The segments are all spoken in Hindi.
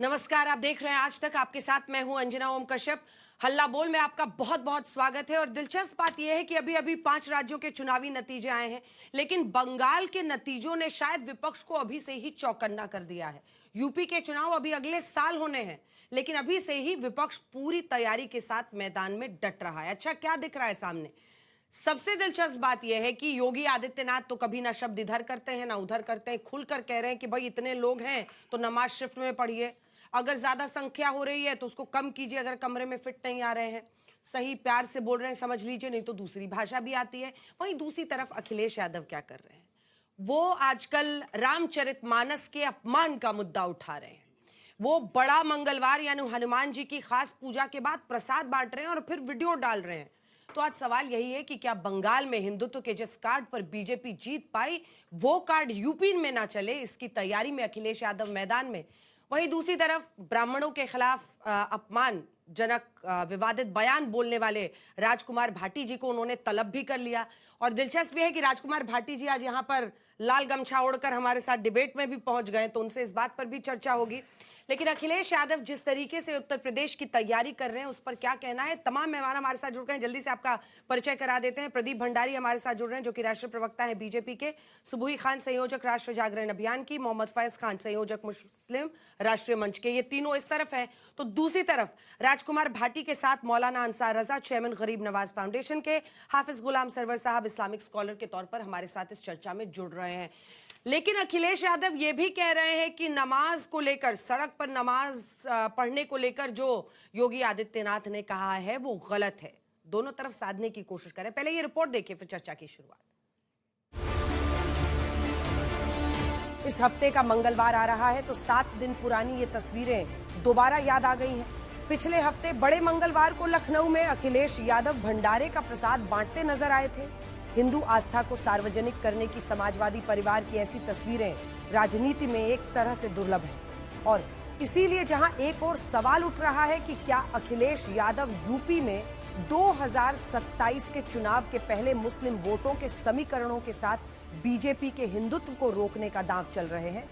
नमस्कार, आप देख रहे हैं आज तक। आपके साथ मैं हूं अंजना ओम कश्यप। हल्ला बोल में आपका बहुत बहुत स्वागत है। और दिलचस्प बात यह है कि अभी अभी 5 राज्यों के चुनावी नतीजे आए हैं, लेकिन बंगाल के नतीजों ने शायद विपक्ष को अभी से ही चौकन्ना कर दिया है। यूपी के चुनाव अभी अगले साल होने हैं, लेकिन अभी से ही विपक्ष पूरी तैयारी के साथ मैदान में डट रहा है। अच्छा, क्या दिख रहा है सामने? सबसे दिलचस्प बात यह है कि योगी आदित्यनाथ तो कभी ना शब्द इधर करते हैं ना उधर करते हैं। खुलकर कह रहे हैं कि भाई इतने लोग हैं तो नमाज शिफ्ट में पढ़िए, अगर ज्यादा संख्या हो रही है तो उसको कम कीजिए, अगर कमरे में फिट नहीं आ रहे हैं। सही प्यार से बोल रहे हैं, समझ लीजिए, नहीं तो दूसरी भाषा भी आती है। वहीं दूसरी तरफ अखिलेश यादव क्या कर रहे हैं? वो आजकल रामचरितमानस के अपमान का मुद्दा उठा रहे हैं। वो बड़ा मंगलवार यानी हनुमान जी की खास पूजा के बाद प्रसाद बांट रहे हैं और फिर वीडियो डाल रहे हैं। तो आज सवाल यही है कि क्या बंगाल में हिंदुत्व के जिस कार्ड पर बीजेपी जीत पाई, वो कार्ड यूपी में ना चले, इसकी तैयारी में अखिलेश यादव मैदान में। वहीं दूसरी तरफ ब्राह्मणों के खिलाफ अपमानजनक विवादित बयान बोलने वाले राजकुमार भाटी जी को उन्होंने तलब भी कर लिया। और दिलचस्प है कि राजकुमार भाटी जी आज यहाँ पर लाल गमछा ओढ़कर हमारे साथ डिबेट में भी पहुंच गए, तो उनसे इस बात पर भी चर्चा होगी। लेकिन अखिलेश यादव जिस तरीके से उत्तर प्रदेश की तैयारी कर रहे हैं, उस पर क्या कहना है? तमाम मेहमान हमारे साथ जुड़ गए हैं। जल्दी से आपका परिचय करा देते हैं। प्रदीप भंडारी हमारे साथ जुड़ रहे हैं, जो कि राष्ट्रीय प्रवक्ता है बीजेपी के। सुबुही खान, संयोजक राष्ट्र जागरण अभियान की। मोहम्मद फैज खान, संयोजक मुस्लिम राष्ट्रीय मंच के। ये तीनों इस तरफ है, तो दूसरी तरफ राजकुमार भाटी के साथ मौलाना अंसार रजा, चेयरमैन गरीब नवाज फाउंडेशन के। हाफिज गुलाम सरवर साहब इस्लामिक स्कॉलर के तौर पर हमारे साथ इस चर्चा में जुड़ रहे हैं। लेकिन अखिलेश यादव ये भी कह रहे हैं कि नमाज को लेकर, सड़क पर नमाज पढ़ने को लेकर जो योगी आदित्यनाथ ने कहा है वो गलत है। दोनों तरफ साधने की कोशिश करें। पहले ये रिपोर्ट देखिए, फिर चर्चा की शुरुआत। इस हफ्ते का मंगलवार आ रहा है तो 7 दिन पुरानी ये तस्वीरें दोबारा याद आ गई हैं। पिछले हफ्ते बड़े मंगलवार को लखनऊ में अखिलेश यादव भंडारे का प्रसाद बांटते नजर आए थे। हिंदू आस्था को सार्वजनिक करने की समाजवादी परिवार की ऐसी तस्वीरें राजनीति में एक तरह से दुर्लभ है। और इसीलिए जहां एक और सवाल उठ रहा है कि क्या अखिलेश यादव यूपी में 2027 के चुनाव के पहले मुस्लिम वोटों के समीकरणों के साथ बीजेपी के हिंदुत्व को रोकने का दांव चल रहे हैं।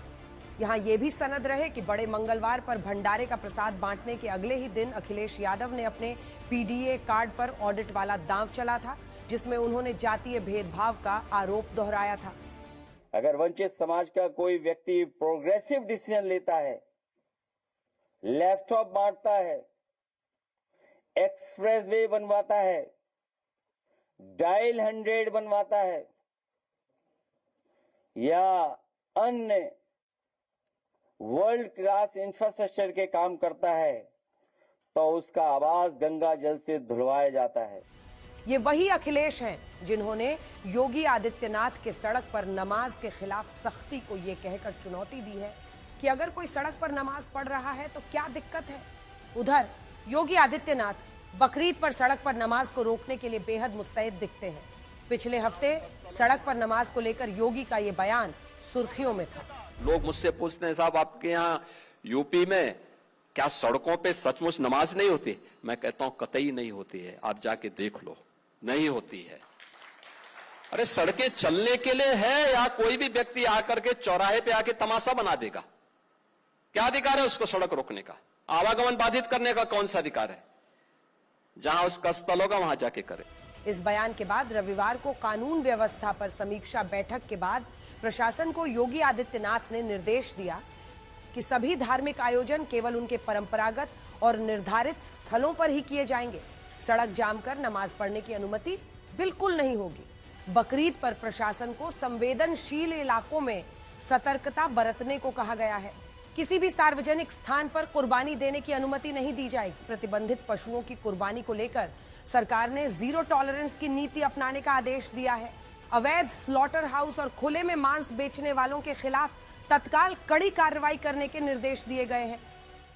यहां यह भी सनद रहे कि बड़े मंगलवार पर भंडारे का प्रसाद बांटने के अगले ही दिन अखिलेश यादव ने अपने पीडीए कार्ड पर ऑडिट वाला दांव चला था, जिसमें उन्होंने जातीय भेदभाव का आरोप दोहराया था। अगर वंचित समाज का कोई व्यक्ति प्रोग्रेसिव डिसीजन लेता है, लैपटॉप बांटता है, एक्सप्रेसवे बनवाता है, डायल 100 बनवाता है या अन्य वर्ल्ड क्लास इंफ्रास्ट्रक्चर के काम करता है, तो उसका आवाज गंगा जल से धुलवाया जाता है। ये वही अखिलेश हैं जिन्होंने योगी आदित्यनाथ के सड़क पर नमाज के खिलाफ सख्ती को ये कहकर चुनौती दी है कि अगर कोई सड़क पर नमाज पढ़ रहा है तो क्या दिक्कत है। उधर योगी आदित्यनाथ बकरीद पर सड़क पर नमाज को रोकने के लिए बेहद मुस्तैद दिखते हैं। पिछले हफ्ते सड़क पर नमाज को लेकर योगी का ये बयान सुर्खियों में था। लोग मुझसे पूछते हैं, साहब आपके यहाँ यूपी में क्या सड़कों पे सचमुच नमाज नहीं होती? मैं कहता हूं कतई नहीं होती है, आप जाके देख लो, नहीं होती है। अरे सड़कें चलने के लिए है या कोई भी व्यक्ति आकर के चौराहे पे आके तमाशा बना देगा? क्या अधिकार है उसको सड़क रोकने का? आवागमन बाधित करने का कौन सा अधिकार है? जहां उसका स्थल होगा वहां जाके करे। इस बयान के बाद रविवार को कानून व्यवस्था पर समीक्षा बैठक के बाद प्रशासन को योगी आदित्यनाथ ने निर्देश दिया कि सभी धार्मिक आयोजन केवल उनके परंपरागत और निर्धारित स्थलों पर ही किए जाएंगे। सड़क जाम कर नमाज पढ़ने की अनुमति बिल्कुल नहीं होगी। बकरीद पर प्रशासन को संवेदनशील इलाकों में सतर्कता बरतने को कहा गया है। किसी भी सार्वजनिक स्थान पर कुर्बानी देने की अनुमति नहीं दी जाएगी। प्रतिबंधित पशुओं की कुर्बानी को लेकर सरकार ने 0 टॉलरेंस की नीति अपनाने का आदेश दिया है। अवैध स्लॉटर हाउस और खुले में मांस बेचने वालों के खिलाफ तत्काल कड़ी कार्रवाई करने के निर्देश दिए गए हैं।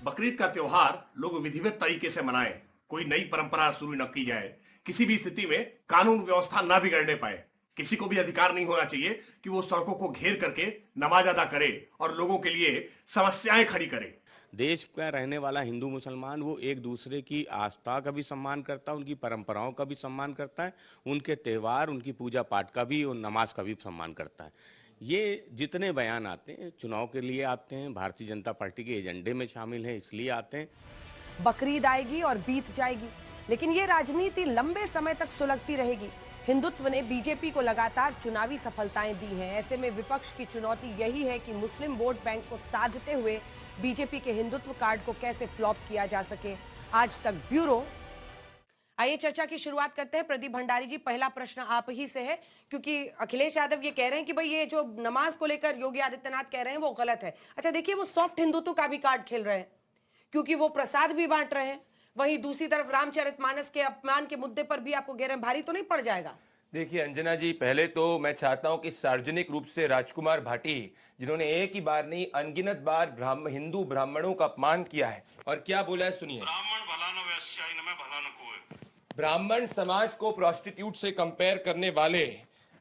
बकरीद का त्योहार लोग विधिवत तरीके से मनाएं, कोई नई परंपरा शुरू न की जाए, किसी भी स्थिति में कानून व्यवस्था न बिगड़ने पाए। किसी को भी अधिकार नहीं होना चाहिए कि वो सड़कों को घेर करके नमाज अदा करे और लोगों के लिए समस्याएं खड़ी करे। देश का रहने वाला हिंदू मुसलमान वो एक दूसरे की आस्था का भी सम्मान करता है, उनकी परंपराओं का भी सम्मान करता है, उनके त्यौहार, उनकी पूजा पाठ का भी और नमाज का भी सम्मान करता है। ये जितने बयान आते हैं चुनाव के लिए आते हैं, भारतीय जनता पार्टी के एजेंडे में शामिल है, इसलिए आते हैं। बकरीद आएगी और बीत जाएगी, लेकिन ये राजनीति लंबे समय तक सुलगती रहेगी। हिंदुत्व ने बीजेपी को लगातार चुनावी सफलताएं दी हैं। ऐसे में विपक्ष की चुनौती यही है कि मुस्लिम वोट बैंक को साधते हुए बीजेपी के हिंदुत्व कार्ड को कैसे फ्लॉप किया जा सके। आज तक ब्यूरो। आइए चर्चा की शुरुआत करते हैं। प्रदीप भंडारी जी, पहला प्रश्न आप ही से है, क्योंकि अखिलेश यादव ये कह रहे हैं कि भाई ये जो नमाज को लेकर योगी आदित्यनाथ कह रहे हैं वो गलत है। अच्छा देखिए, वो सॉफ्ट हिंदुत्व का भी कार्ड खेल रहे हैं, क्योंकि वो प्रसाद भी बांट रहे हैं। वहीं दूसरी तरफ रामचरितमानस के अपमान के मुद्दे पर भी आपको गैर भारी तो नहीं पड़ जाएगा? देखिए अंजना जी, पहले तो मैं चाहता हूं कि सार्वजनिक रूप से राजकुमार भाटी, जिन्होंने एक ही बार नहीं अनगिनत बार हिंदू ब्राह्मणों का अपमान किया है, और क्या बोला है सुनिए। ब्राह्मण भला न वैश्य इनमें भला न कोई। ब्राह्मण समाज को प्रोस्टिट्यूट से कंपेयर करने वाले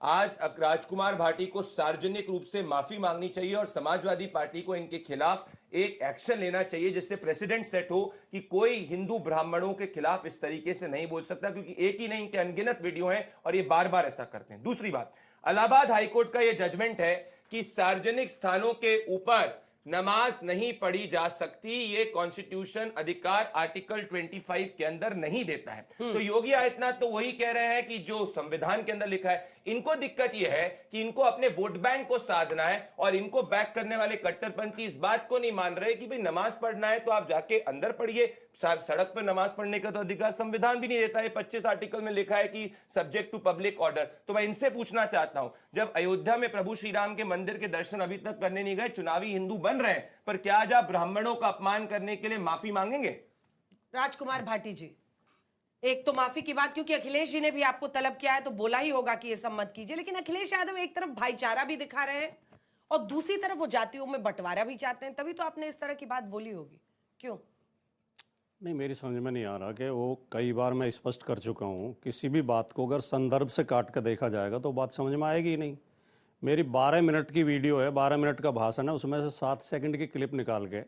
आज राजकुमार भाटी को सार्वजनिक रूप से माफी मांगनी चाहिए और समाजवादी पार्टी को इनके खिलाफ एक एक्शन लेना चाहिए, जिससे प्रेसिडेंट सेट हो कि कोई हिंदू ब्राह्मणों के खिलाफ इस तरीके से नहीं बोल सकता, क्योंकि एक ही नहीं, इनके अनगिनत वीडियो हैं और ये बार बार ऐसा करते हैं। दूसरी बात, इलाहाबाद हाईकोर्ट का यह जजमेंट है कि सार्वजनिक स्थानों के ऊपर नमाज नहीं पढ़ी जा सकती, ये कॉन्स्टिट्यूशन अधिकार आर्टिकल 25 के अंदर नहीं देता है। तो योगी आदित्यनाथ तो वही कह रहे हैं कि जो संविधान के अंदर लिखा है। इनको दिक्कत यह है कि इनको अपने वोट बैंक को साधना है, और इनको बैक करने वाले कट्टरपंथी इस बात को नहीं मान रहे कि भाई नमाज पढ़ना है तो आप जाके अंदर पढ़िए, सड़क पर नमाज पढ़ने का तो अधिकार संविधान भी नहीं देता है। 25 आर्टिकल में लिखा है कि सब्जेक्ट टू पब्लिक ऑर्डर। तो मैं इनसे पूछना चाहता हूं, जब अयोध्या में प्रभु श्री राम के मंदिर के दर्शन अभी तक करने नहीं गए, चुनावी हिंदू बन रहे हैं, पर क्या आज आप ब्राह्मणों का अपमान करने के लिए माफी मांगेंगे? राजकुमार भाटी जी, एक तो माफी की बात, क्योंकि अखिलेश जी ने भी आपको तलब किया है तो बोला ही होगा कि ये सब मत कीजिए, लेकिन अखिलेश यादव एक तरफ भाईचारा भी दिखा रहे हैं और दूसरी तरफ वो जातियों में बंटवारा भी चाहते हैं, तभी तो आपने इस तरह की बात बोली होगी। क्यों? नहीं, मेरी समझ में नहीं आ रहा कि वो कई बार मैं स्पष्ट कर चुका हूँ, किसी भी बात को अगर संदर्भ से काट कर देखा जाएगा तो बात समझ में आएगी ही नहीं। मेरी 12 मिनट की वीडियो है, 12 मिनट का भाषण है, उसमें से 7 सेकंड की क्लिप निकाल के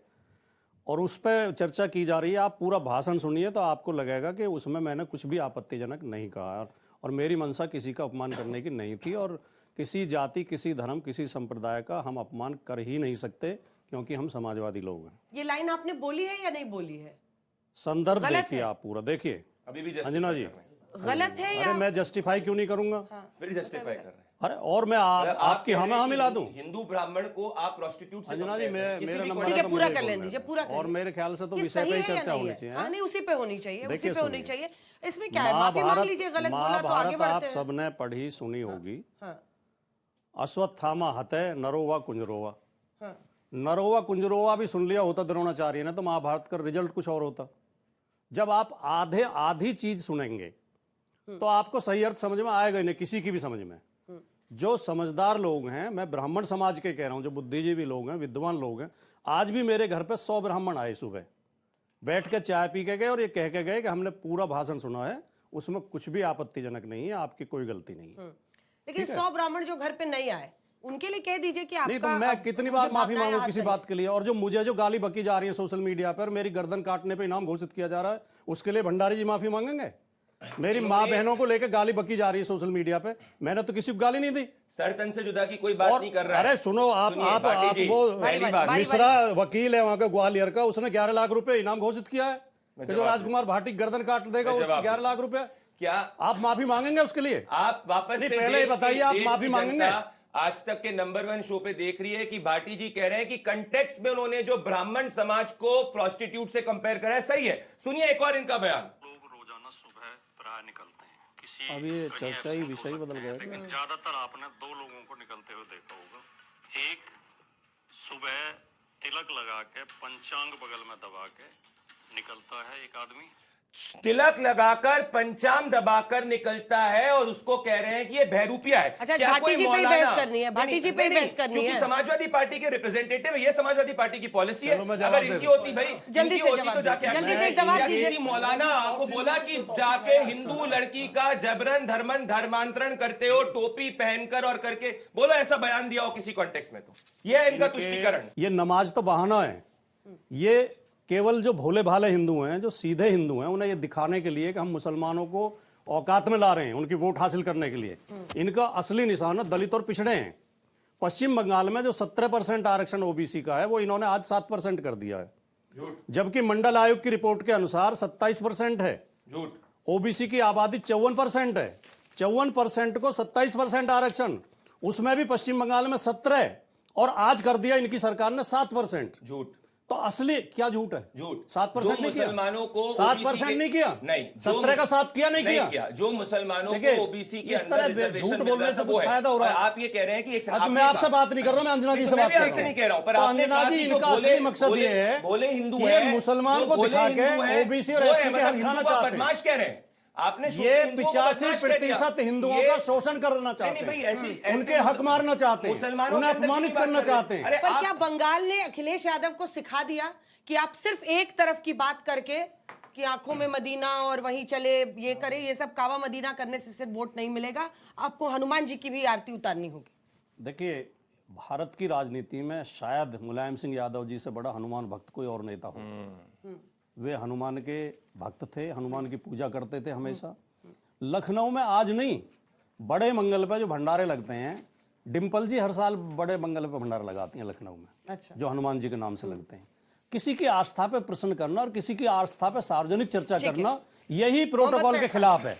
और उस पर चर्चा की जा रही है। आप पूरा भाषण सुनिए तो आपको लगेगा कि उसमें मैंने कुछ भी आपत्तिजनक नहीं कहा, और मेरी मंशा किसी का अपमान करने की नहीं थी, और किसी जाति, किसी धर्म, किसी संप्रदाय का हम अपमान कर ही नहीं सकते, क्योंकि हम समाजवादी लोग हैं। ये लाइन आपने बोली है या नहीं बोली है? संदर्भ देखिए, आप पूरा देखिए। अभी भी अंजना जी, गलत है या? अरे मैं जस्टिफाई क्यों नहीं करूंगा? फिर जस्टिफाई कर रहे हैं। अरे और मैं आपकी हाँ मिला दूं? हिंदू ब्राह्मण को आप प्रोस्टिट्यूट से अंजना जी, मेरा नंबर ठीक है, पूरा कर लें दीजिए, पूरा कर और लें। मेरे ख्याल से तो ये विषय सही पे ही है या चर्चा नहीं होनी है? चाहिए। हाँ, नहीं, उसी पे होनी चाहिए, उसी देखिए पे होनी सुनिए। चाहिए। इसमें क्या है, माफी मांग लीजिए, गलत बोला तो आगे महाभारत आप बढ़ते हैं। सबने पढ़ी सुनी होगी। हाँ, अश्वत्थामा हतः नरोवा कुंजरोवा। हाँ, नरोवा कुंजरोवा भी सुन लिया होता द्रोणाचार्य ने तो महाभारत का रिजल्ट कुछ और होता। जब आप आधी चीज सुनेंगे तो आपको सही अर्थ समझ में आएगा ही नहीं, किसी की भी समझ में। जो समझदार लोग हैं, मैं ब्राह्मण समाज के कह रहा हूं, जो बुद्धिजीवी लोग हैं, विद्वान लोग हैं, आज भी मेरे घर पे 100 ब्राह्मण आए सुबह, बैठ के चाय पी के गए और ये कह के गए कि हमने पूरा भाषण सुना है, उसमें कुछ भी आपत्तिजनक नहीं है, आपकी कोई गलती नहीं है। लेकिन 100 ब्राह्मण जो घर पे नहीं आए उनके लिए कह दीजिए कि नहीं तो आपका मैं कितनी बार माफी भावनाएं मांगू हाथ किसी धरी। बात के लिए, और जो मुझे जो गाली बकी जा रही है सोशल मीडिया पर, मेरी गर्दन काटने पे इनाम घोषित किया जा रहा है, उसके लिए भंडारी जी माफी मांगेंगे? मेरी माँ बहनों को लेकर गाली बकी जा रही है सोशल मीडिया पे, मैंने तो किसी को गाली नहीं दी। सर तन से जुदा की कोई बात नहीं कर रहा है। अरे सुनो, आप वो पहली बात, मिश्रा वकील है वहां का ग्वालियर का, उसने 11 लाख रुपए इनाम घोषित किया है कि जो राजकुमार भाटी गर्दन काट देगा उसको 11 लाख रुपए। क्या आप माफी मांगेंगे उसके लिए? आप वापस से पहले बताइए, आप माफी मांगेंगे? आज तक के नंबर 1 शो पे देख रही है कि भाटी जी कह रहे हैं कि कंटेक्स्ट में उन्होंने जो ब्राह्मण समाज को प्रोस्टिट्यूट से कंपेयर करा है, सही है। सुनिए एक और इनका बयान। लोग रोजाना सुबह प्राय निकलते हैं, किसी अब ये कहीं चर्चा ही absent हो विषय ही सकते बदल हैं, गया। लेकिन ज्यादातर आपने 2 लोगों को निकलते हुए देखा होगा। एक सुबह तिलक लगा के पंचांग बगल में दबा के निकलता है एक आदमी, तिलक लगाकर पंचांग दबाकर निकलता है और उसको कह रहे हैं कि ये बहरूपिया है। अच्छा, क्या भाटी कोई जी पे ही मौलाना- बहस करनी है, भाटी जी पे ही नहीं, बहस करनी क्योंकि है। समाजवादी पार्टी के रिप्रेजेंटेटिव है, ये समाजवादी पार्टी की पॉलिसी है। चलो मैं जवाब अगर दे इनकी देता होती भाई, जल्दी इनकी से होती जवाब तो जाके दीजिए, जल्दी से एक्शन- जवाब या दीजिए। किसी मौलाना आपको बोला कि जाके हिंदू लड़की का जबरन धर्मांतरण करते हो, टोपी पहनकर और करके, बोलो ऐसा बयान दिया हो किसी कॉन्टेक्स्ट में, तो यह है इनका तुष्टीकरण। ये नमाज तो बहाना है। ये केवल जो भोले भाले हिंदू हैं, जो सीधे हिंदू हैं, उन्हें ये दिखाने के लिए कि हम मुसलमानों को औकात में ला रहे हैं उनकी वोट हासिल करने के लिए। इनका असली निशाना दलित और पिछड़े हैं। पश्चिम बंगाल में जो 17% आरक्षण ओबीसी का है वो इन्होंने आज 7% कर दिया है, जबकि मंडल आयोग की रिपोर्ट के अनुसार 27% है। ओबीसी की आबादी 54% है, 54% को 27% आरक्षण, उसमें भी पश्चिम बंगाल में 17, और आज कर दिया इनकी सरकार ने 7%। झूठ। तो असली क्या झूठ है? झूठ। 7% नहीं किया, मुसलमानों को 7% नहीं किया, नहीं 17 का 7 किया, नहीं किया। जो मुसलमानों को ओबीसी के इस तरह झूठ बोलने से कुछ फायदा हो रहा है। आप ये कह रहे हैं कि मैं आपसे बात नहीं कर रहा, मैं अंजना जी से बात कर रहा हूं। नहीं कह रहा हूं, पर अंजना जी इनका असली मकसद ये है बोले हिंदू है, मुसलमान को दिखा के ओबीसी और एससी के हक खाना चाहते हैं। बदमाश कह रहे हैं आपने, ये 85% हिंदुओं का शोषण करना चाहते हैं, उनके हक मारना चाहते हैं, उन्हें अपमानित करना चाहते हैं। पर क्या बंगाल ने अखिलेश यादव को सिखा दिया कि आप सिर्फ एक तरफ की बात करके कि आंखों में मदीना और वहीं चले ये करे, ये सब कावा मदीना करने से सिर्फ वोट नहीं मिलेगा, आपको हनुमान जी की भी आरती उतारनी होगी? देखिए, भारत की राजनीति में शायद मुलायम सिंह यादव जी से बड़ा हनुमान भक्त कोई और नेता हो। वे हनुमान के भक्त थे, हनुमान की पूजा करते थे हमेशा। लखनऊ में आज नहीं, बड़े मंगल पे जो भंडारे लगते हैं, डिम्पल जी हर साल बड़े मंगल पे भंडारा लगाती हैं लखनऊ में। अच्छा। जो हनुमान जी के नाम से लगते हैं। किसी की आस्था पे प्रश्न करना और किसी की आस्था पे सार्वजनिक चर्चा करना, यही प्रोटोकॉल के खिलाफ है।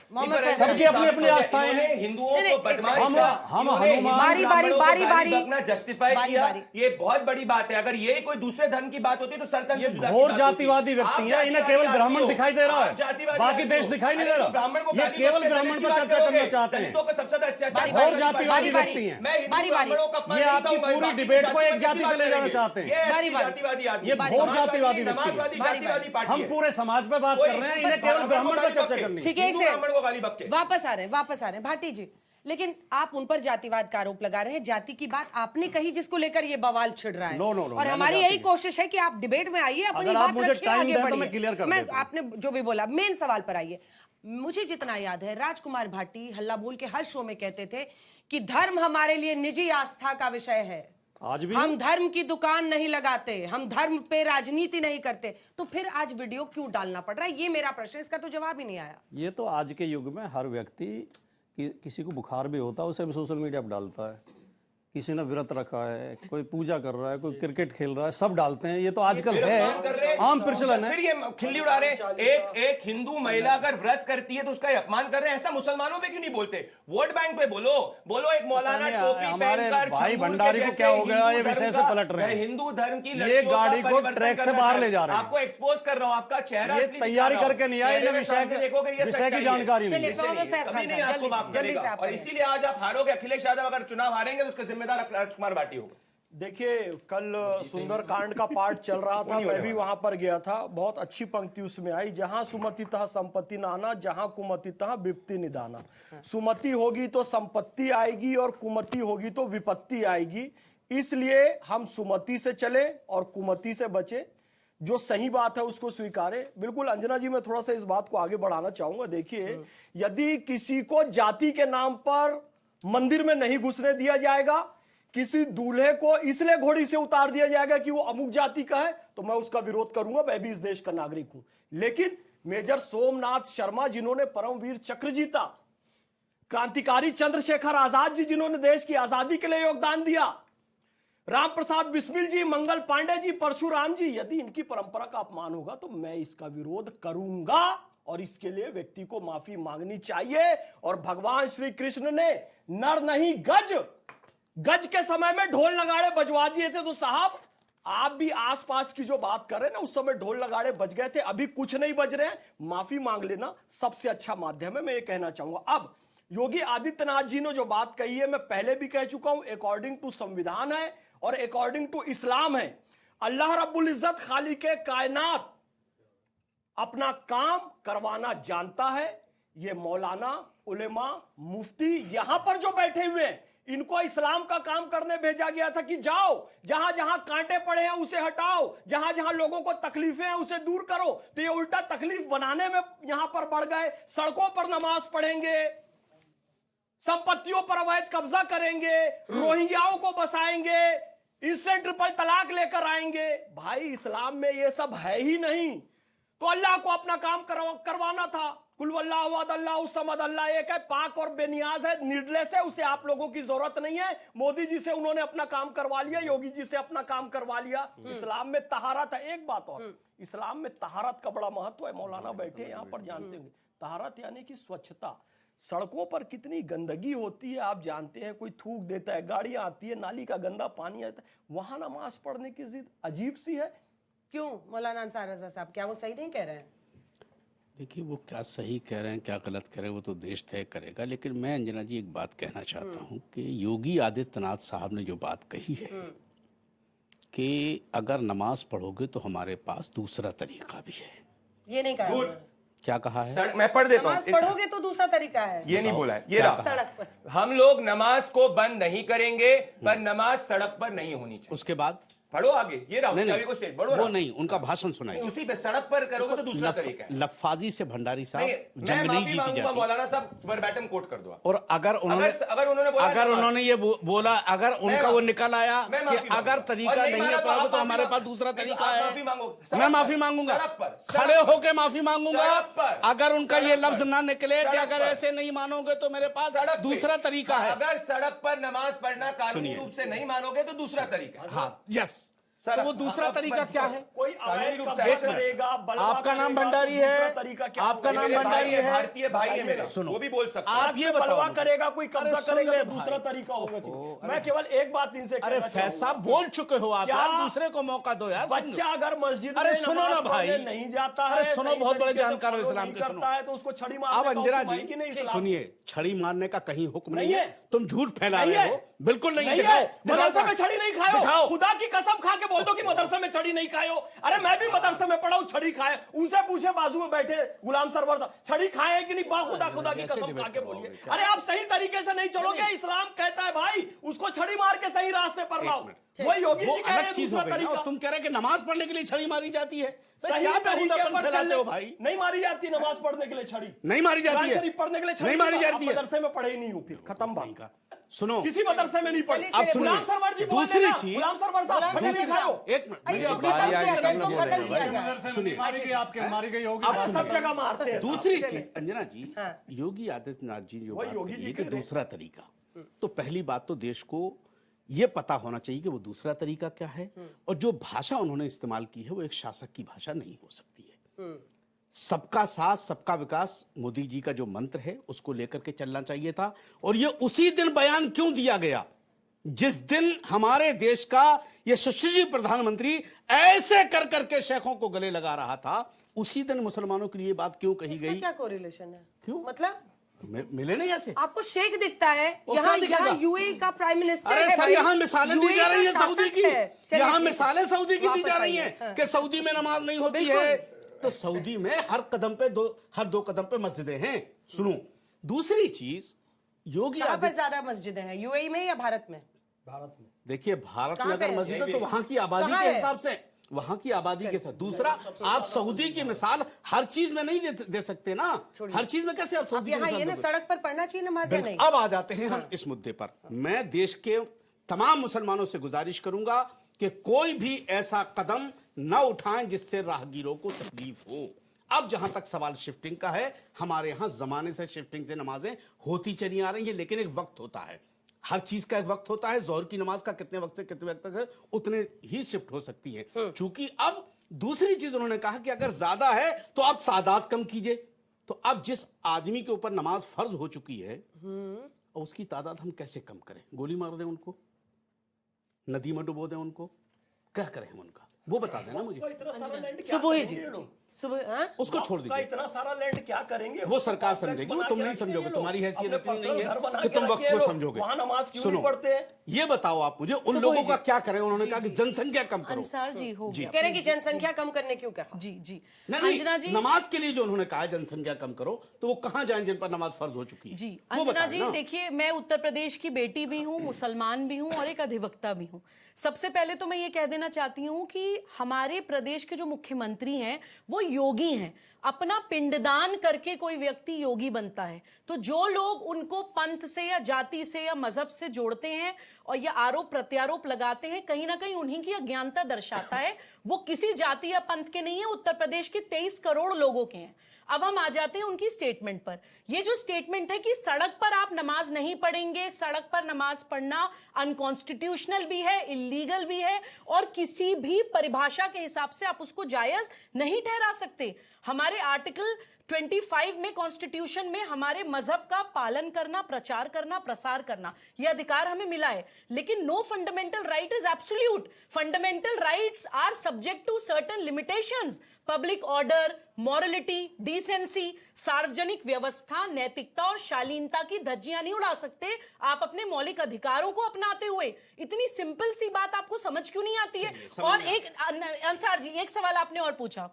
सबकी अपनी अपनी आस्थाएं हैं। हिंदुओं को बदमाश हम हनुमान अपना जस्टिफाई किया, ये बहुत बड़ी बात है। अगर ये कोई दूसरे धर्म की बात होती तो सरतन ये घोर जातिवादी व्यक्ति है, इन्हें केवल ब्राह्मण दिखाई दे रहा है, बाकी देश दिखाई नहीं दे रहा। ब्राह्मण को ये केवल ब्राह्मण पर चर्चा करना चाहते हैं, घोर जातिवादी व्यक्ति हैं। ये आपकी पूरी डिबेट को एक जाति पे ले जाना चाहते हैं, ये घोर जातिवादी व्यक्ति हैं। हम पूरे समाज पे बात कर रहे हैं, इन्हें केवल ब्राह्मण पर चर्चा करनी है। ठीक है, वापस आ रहे हैं भाटी जी, लेकिन आप उन पर जातिवाद का आरोप लगा रहे हैं। जाति की बात आपने कही जिसको लेकर ये बवाल छिड़ रहा है। नो, और हमारी यही कोशिश है कि आप डिबेट में आइए, अपनी बात रखिए, आगे बढ़िए। आपने जो भी बोला, मेन सवाल पर आइए। मुझे जितना याद है, राजकुमार भाटी हल्ला बोल के हर शो में कहते थे कि धर्म हमारे लिए निजी आस्था का विषय है, आज भी हम धर्म की दुकान नहीं लगाते, हम धर्म पे राजनीति नहीं करते। तो फिर आज वीडियो क्यों डालना पड़ रहा है, ये मेरा प्रश्न, इसका तो जवाब ही नहीं आया। ये तो आज के युग में हर व्यक्ति किसी को बुखार भी होता है, उसे भी सोशल मीडिया पर डालता है। किसी ने व्रत रखा है, कोई पूजा कर रहा है, कोई क्रिकेट खेल रहा है, सब डालते हैं। ये तो आजकल है, आम प्रचलन है। फिर ये खिल्ली उड़ा रहे हैं। एक हिंदू महिला अगर व्रत करती है तो उसका अपमान कर रहे हैं, ऐसा मुसलमानों पे क्यों नहीं बोलते? वोट बैंक पे बोलो एक मौलाना टोपी पहनकर भाई भंडारी को क्या हो गया, ये विषय से पलट रहे हैं। हिंदू धर्म की ये गाड़ी को ट्रैक से बाहर ले जा रहे हैं, आपको एक्सपोज कर रहा हूँ, आपका चेहरा ये तैयारी करके नहीं आए, विषय की जानकारी नहीं है। और इसीलिए आज आप हारोगे। अखिलेश यादव अगर चुनाव हारेंगे तो उसका जिम्मेदार राजकुमार भाटी होगा। देखिए, कल सुंदरकांड का पाठ चल रहा था, मैं भी वहां पर गया था। बहुत अच्छी पंक्ति उसमें आई, जहां सुमतितः संपत्ति नाना, जहां कुमतितः विपत्ति निदाना। सुमति होगी तो संपत्ति आएगी और कुमति होगी तो विपत्ति आएगी। इसलिए हम सुमति से चले और कुमति से बचे। जो सही बात है उसको स्वीकारे। बिल्कुल अंजना जी, मैं थोड़ा सा इस बात को आगे बढ़ाना चाहूंगा। देखिए, यदि किसी को जाति के नाम पर मंदिर में नहीं घुसने दिया जाएगा, किसी दूल्हे को इसलिए घोड़ी से उतार दिया जाएगा कि वो अमुक जाति का है, तो मैं उसका विरोध करूंगा, मैं भी इस देश का नागरिक हूं। लेकिन मेजर सोमनाथ शर्मा जिन्होंने परमवीर चक्र जीता, क्रांतिकारी चंद्रशेखर आजाद जी जिन्होंने देश की आजादी के लिए योगदान दिया, राम प्रसाद बिस्मिल जी, मंगल पांडे जी, परशुराम जी, यदि इनकी परंपरा का अपमान होगा तो मैं इसका विरोध करूंगा और इसके लिए व्यक्ति को माफी मांगनी चाहिए। और भगवान श्री कृष्ण ने नर नहीं गज के समय में ढोल नगाड़े बजवा दिए थे। तो साहब, आप भी आसपास की जो बात कर रहे हैं ना, उस समय ढोल नगाड़े बज गए थे, अभी कुछ नहीं बज रहे हैं। माफी मांग लेना सबसे अच्छा माध्यम है, मैं ये कहना चाहूंगा। अब योगी आदित्यनाथ जी ने जो बात कही है, मैं पहले भी कह चुका हूं, अकॉर्डिंग टू संविधान है और अकॉर्डिंग टू इस्लाम है। अल्लाह रब्बुल इज्जत खालिके कायनात अपना काम करवाना जानता है। ये मौलाना, उलेमा, मुफ्ती यहां पर जो बैठे हुए हैं, इनको इस्लाम का काम करने भेजा गया था कि जाओ, जहां जहां कांटे पड़े हैं उसे हटाओ, जहां जहां लोगों को तकलीफें हैं उसे दूर करो। तो ये उल्टा तकलीफ बनाने में यहां पर बढ़ गए। सड़कों पर नमाज पढ़ेंगे, संपत्तियों पर अवैध कब्जा करेंगे, रोहिंग्याओं को बसाएंगे, इंस्टेंट ट्रिपल तलाक लेकर आएंगे। भाई, इस्लाम में ये सब है ही नहीं। तो अल्लाह को अपना काम करवाना था। कुल वल्लाहु अहद अल्लाहु समद अल्लाह एक है, पाक और बेनियाज है, नीडलेस है, उसे आप लोगों की जरूरत नहीं है। मोदी जी से उन्होंने अपना काम करवा लिया, योगी जी से अपना काम करवा लिया। इस्लाम में तहारत है। एक बात और, इस्लाम में तहारत का बड़ा महत्व है। मौलाना बैठे यहाँ पर जानते होंगे, तहारत यानी कि स्वच्छता। सड़कों पर कितनी गंदगी होती है आप जानते हैं, कोई थूक देता है, गाड़ियां आती है, नाली का गंदा पानी आता है, वहां नमाज पढ़ने की जिद अजीब सी है। क्यों मौलाना अंसार रजा साहब, क्या वो सही नहीं कह रहे हैं? देखिए, वो क्या सही कह रहे हैं क्या गलत कह रहे हैं वो तो देश तय करेगा, लेकिन मैं अंजना जी एक बात कहना चाहता हूँ कि योगी आदित्यनाथ साहब ने जो बात कही है कि अगर नमाज पढ़ोगे तो हमारे पास दूसरा तरीका भी है, ये नहीं कहा उन्होंने। क्या कहा है? मैं पढ़ देता नमाज पढ़ोगे तो दूसरा तरीका है, ये नहीं बोला है, ये रहा। सड़क पर हम लोग नमाज को बंद नहीं करेंगे, पर नमाज सड़क पर नहीं होनी चाहिए। उसके बाद पढ़ो आगे, ये रहा नहीं, को स्टेट पढ़ो वो ना। नहीं, उनका भाषण सुनाइए। उसी पे सड़क पर करोगे तो दूसरा तरीका है। लफाजी से भंडारी साहब मैं जंग नहीं माफी जीती मांगूंगा, जाती। मौलाना साहब वर्बैटम कोट कर दो। और अगर उन्होंने बोला अगर उन्होंने ये बोला, अगर उनका वो निकल आया कि अगर तरीका नहीं है पढ़ोगे तो हमारे पास दूसरा तरीका है, मैं माफी मांगूंगा, खड़े होके माफी मांगूंगा। अगर उनका ये लफ्ज ना निकले कि अगर ऐसे नहीं मानोगे तो मेरे पास दूसरा तरीका है। अगर सड़क पर नमाज पढ़ना कानूनी रूप से नहीं मानोगे तो दूसरा तरीका है। हाँ, यस, तो वो दूसरा तरीका क्या है? कोई अवैध कब्जा करेगा, बलवा आपका नाम करेगा, भंडारी तो दूसरा है, तरीका क्या आपका होगा? नाम भंडारी है, भारतीय भाई है मेरे, सुनो, वो भी बोल सकते हैं। आप ये बताओ, बलवा करेगा, कोई कब्जा सुन करेगा ले तो दूसरा भाई। तरीका होगा कि मैं केवल एक बात इनसे अरे कहना फैज साहब चाहूंगा। बोल चुके हो आप, क्या यार दूसरे को मौका दो यार। बच्चा अगर मस्जिद अरे में सुनो ना नमाज भाई, पढ़ने नहीं जाता है, अरे सुनो, सही बहुत बड़े तरीके से जानकार हो follow इस्लाम नहीं के, सुनो। करता है तो उसको छड़ी मारने अब का अंजना हुक्म है कि नहीं जी इस्लाम? सुनिए, छड़ी मारने का कहीं हुक्म नहीं नहीं है, है। तुम झूठ फैला नहीं रहे है। हो, बिल्कुल नहीं है। नहीं है, मदरसे में छड़ी नहीं खाओ, दिखाओ। खुदा की कसम खा के बोल दो कि मदरसे में छड़ी नहीं खाओ। अरे मैं भी मदरसे में पढ़ा हूं, छड़ी खाए, उनसे पूछे बाजू में बैठे गुलाम सरवर साहब, छड़ी खाए कि नहीं? खुदा खुदा की कसम खा के बोलिए। अरे आप सही तरीके से नहीं चलोगे, इस्लाम कहता है भाई उसको छड़ी मार के सही रास्ते पर लाओ। वो योगी जी कह रहे अलग हैं चीज हो दूसरा गई ना, तरीका। और तुम कह रहे कि नमाज पढ़ने के लिए छड़ी मारी जाती है। सही क्या तरीके बेहुदापन पर फैलाते चलने हो भाई? नहीं मारी जाती नमाज पढ़ने के लिए छड़ी, नहीं मारी जाती कुरान है, शरीफ पढ़ने के लिए छड़ी नहीं मारी जाती है। मदरसे में पढ़े ही नहीं हो, फिर खत्म बात। सुनो, किसी मदरसे में नहीं पढ़े। चलिए, अब सुनिए, गुलाम सरवर जी बोल दूसरी रहे हैं, चीज, गुलाम सरवर साहब छड़ी नहीं खाओ। एक मिनट, अरे, मेरी इसको बात- खत्म किया जाए, इसको खत्म किया जाए। सुनिए, मारी गई होगी। अब सब जगह मारते हैं। दूसरी चीज अंजना जी, हाँ। योगी आदित्यनाथ जी जो वही बात योगी कही जी है कि कह रहे हैं। दूसरा तरीका, तो पहली बात तो देश को ये पता होना चाहिए कि वो दूसरा तरीका क्या है, और जो भाषा उन्होंने इस्तेमाल की है वो एक शासक की भाषा नहीं हो सकती है। सबका साथ सबका विकास मोदी जी का जो मंत्र है उसको लेकर के चलना चाहिए था, और ये उसी दिन बयान क्यों दिया गया जिस दिन हमारे देश का ये सुशील प्रधानमंत्री ऐसे कर करके शेखों को गले लगा रहा था, उसी दिन मुसलमानों के लिए बात क्यों कही इसका गई? क्या कोरिलेशन है? क्यों? मतलब मिले नहीं ऐसे? आपको शेख दिखता है, वो यहाँ कहाँ दिखेगा? यहाँ यूएई का प्राइम मिनिस्टर अरे है सर, भाई। यहाँ मिसालें दी UAE जा रही है का सऊदी शासक की, है। चलिए, यहाँ ठीक है। मिसालें सऊदी की दी वापस जा रही आइए, हैं हाँ। कि सऊदी में नमाज नहीं होती बिल्कुल। है, तो सऊदी में हर कदम पे हर दो कदम पे मस्जिदें हैं। सुनो, दूसरी चीज, योगी कहाँ पर आदित्य, ज्यादा मस्जिदें हैं, यूएई में या भारत में? भारत में देखिए भारत कहाँ में पे अगर है? मस्जिद है तो वहां की आबादी कहाँ के है? हिसाब से, वहां की आबादी के साथ। दूसरा, आप सऊदी की मिसाल हर चीज में नहीं दे सकते ना, हर चीज में कैसे आप अब सऊदी की यहाँ ये मिसाल ना दोगे? सड़क पर पढ़ना चाहिए नमाज या नहीं? अब आ जाते हैं हम इस मुद्दे पर। मैं देश के तमाम मुसलमानों से गुजारिश करूंगा कि कोई भी ऐसा कदम न उठाएं जिससे राहगीरों को तकलीफ हो। अब जहां तक सवाल शिफ्टिंग का है, हमारे यहां जमाने से शिफ्टिंग से नमाजें होती चली आ रही हैं, लेकिन एक वक्त होता है, हर चीज का एक वक्त होता है। जोहर की नमाज का कितने वक्त से कितने वक्त तक है, उतने ही शिफ्ट हो सकती है। चूंकि अब दूसरी चीज उन्होंने कहा कि अगर ज्यादा है तो आप तादाद कम कीजिए। तो अब जिस आदमी के ऊपर नमाज फर्ज हो चुकी है, और उसकी तादाद हम कैसे कम करें? गोली मार दें उनको, नदी में डुबो दें उनको, क्या करें हम उनका? वो बता देना मुझे। इतना सारा लैंड क्या सुबह ही करेंगे जी ये लोग? सुबह, हाँ? उसको छोड़ उसका दीजिए, इतना सारा लैंड क्या करेंगे? वो सरकार कॉम्प्लेक्स समझेगी, वो बना तुम के नहीं रखे हैं समझोगे, ये लोग। तुम्हारी हैसियत अपने इतनी नहीं पर्सनल घर है बना कि के तुम रखे वक्त हैं को लोग। समझोगे। वहाँ नमाज क्यों सुनो, नहीं पढ़ते हैं? ये बताओ आप मुझे, उन सुबह लोगों जी। का क्या करें? उन्होंने कहा कि जी। जनसंख्या कम करो। अंसार जी हो जी। गया। कह रहे हैं कि जनसंख्या कम करने क्यों कहा? जी जी नहीं, अंजना जी, नमाज के लिए जो उन्होंने कहा है जनसंख्या कम करो, तो वो कहां जाएं जिन पर नमाज फर्ज हो चुकी है? जी वो अंजना बताएं जी, ना। देखिए मैं उत्तर प्रदेश की बेटी भी हूँ, मुसलमान भी हूँ और एक अधिवक्ता भी हूँ। सबसे पहले तो मैं ये कह देना चाहती हूँ कि हमारे प्रदेश के जो मुख्यमंत्री हैं वो योगी हैं। अपना पिंडदान करके कोई व्यक्ति योगी बनता है, तो जो लोग उनको पंथ से या जाति से या मजहब से जोड़ते हैं और ये आरोप प्रत्यारोप लगाते हैं, कहीं ना कहीं उन्हीं की अज्ञानता दर्शाता है। वो किसी जाति या पंथ के नहीं है, उत्तर प्रदेश के 23 करोड़ लोगों के हैं। अब हम आ जाते हैं उनकी स्टेटमेंट पर। ये जो स्टेटमेंट है कि सड़क पर आप नमाज नहीं पढ़ेंगे, सड़क पर नमाज पढ़ना अनकॉन्स्टिट्यूशनल भी है, इलीगल भी है, और किसी भी परिभाषा के हिसाब से आप उसको जायज नहीं ठहरा सकते। हमारे आर्टिकल 25 में कॉन्स्टिट्यूशन में हमारे मजहब का पालन करना, प्रचार करना, प्रसार करना, यह अधिकार हमें मिला है। लेकिन no fundamental right is absolute. Fundamental rights are subject to certain limitations. Public order, morality, decency, सार्वजनिक व्यवस्था, नैतिकता और शालीनता की धज्जियां नहीं उड़ा सकते आप अपने मौलिक अधिकारों को अपनाते हुए। इतनी सिंपल सी बात आपको समझ क्यों नहीं आती है? और एक अंसार जी, एक सवाल आपने और पूछा।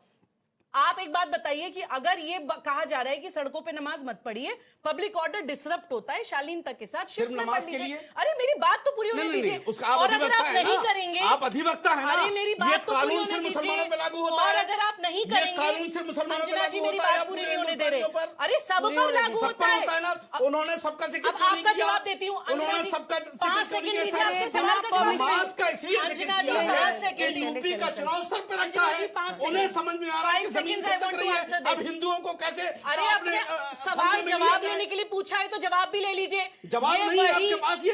आप एक बात बताइए कि अगर ये कहा जा रहा है कि सड़कों पे नमाज मत पढ़िए, पब्लिक ऑर्डर डिसरप्ट होता है शालीनता के साथ, सिर्फ नमाज के लिए? अरे मेरी बात तो पूरी होने दीजिए। और अगर आप नहीं करेंगे, आप अधिवक्ता है ना, अरे मेरी बात तो पूरी होने मुसलमानों पे लागू होता और है। अगर आप नहीं करेंगे, कानून से मुसलमानों पे लागू मेरी होता है, बात पूरी नहीं होने दे रहे। अरे सब पर लागू होता है ना। उन्होंने सबका जिक्र अब आपका जवाब देती हूँ। उन्होंने सबका 5 सेकंड दीजिए आपके सवाल का जवाब। नमाज का इसलिए अंजना जी 5 सेकंड, यूपी का चुनाव सर पे रखा है, उन्हें समझ में आ रहा है कि जमीन खिसक रही है। अब हिंदुओं को कैसे? अरे आपने सवाल जवाब लेने के लिए पूछा है तो जवाब भी ले लीजिए। जवाब नहीं है आपके पास। ये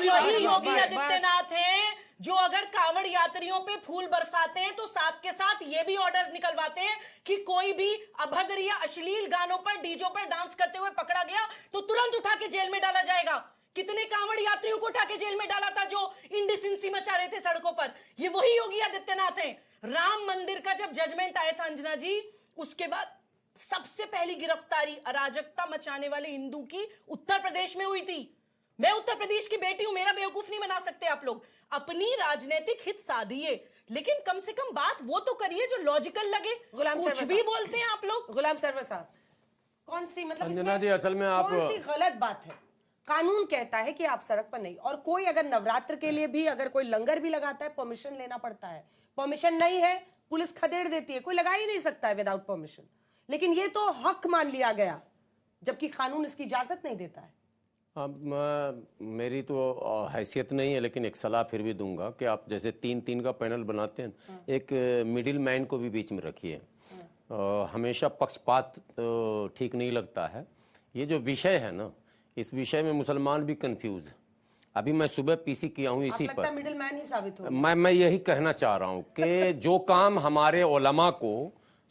वही योगी आदित्यनाथ हैं जो अगर कांवड़ यात्रियों पे फूल बरसाते हैं तो साथ के साथ ये भी ऑर्डर्स निकलवाते हैं कि कोई भी अभद्र या अश्लील गानों पर, डीजों पर डांस करते हुए पकड़ा गया तो तुरंत उठा के जेल में डाला जाएगा। कितने कांवड़ यात्रियों को उठा के जेल में डाला था जो इंडिसेंसी मचा रहे थे सड़कों पर? ये वही योगी आदित्यनाथ हैं। राम मंदिर का जब जजमेंट आया था अंजना जी, उसके बाद सबसे पहली गिरफ्तारी अराजकता मचाने वाले हिंदू की उत्तर प्रदेश में हुई थी। मैं उत्तर प्रदेश की बेटी हूं, मेरा बेवकूफ नहीं बना सकते आप लोग। अपनी राजनीतिक हित साधिए, लेकिन कम से कम बात वो तो करिए जो लॉजिकल लगे। कुछ भी बोलते हैं आप लोग। गुलाम सरवर साहब, कौन सी मतलब अंजना जी, असल में आप कौन सी गलत बात है? कानून कहता है कि आप सड़क पर नहीं, और कोई अगर नवरात्र के लिए भी अगर कोई लंगर भी लगाता है परमिशन लेना पड़ता है। परमिशन नहीं है, पुलिस खदेड़ देती है, कोई लगा ही नहीं सकता है विदाउट परमिशन। लेकिन ये तो हक मान लिया गया, जबकि कानून इसकी इजाजत नहीं देता है। अब मेरी तो हैसियत नहीं है, लेकिन एक सलाह फिर भी दूंगा कि आप जैसे 3-3 का पैनल बनाते हैं, एक मिडिल मैन को भी बीच में रखिए। हमेशा पक्षपात ठीक नहीं लगता है। ये जो विषय है ना, इस विषय में मुसलमान भी कंफ्यूज है। अभी मैं सुबह पीसी किया हूँ इसी पर, मिडिल मैन ही साबित हो। मैं यही कहना चाह रहा हूँ कि जो काम हमारे उलमा को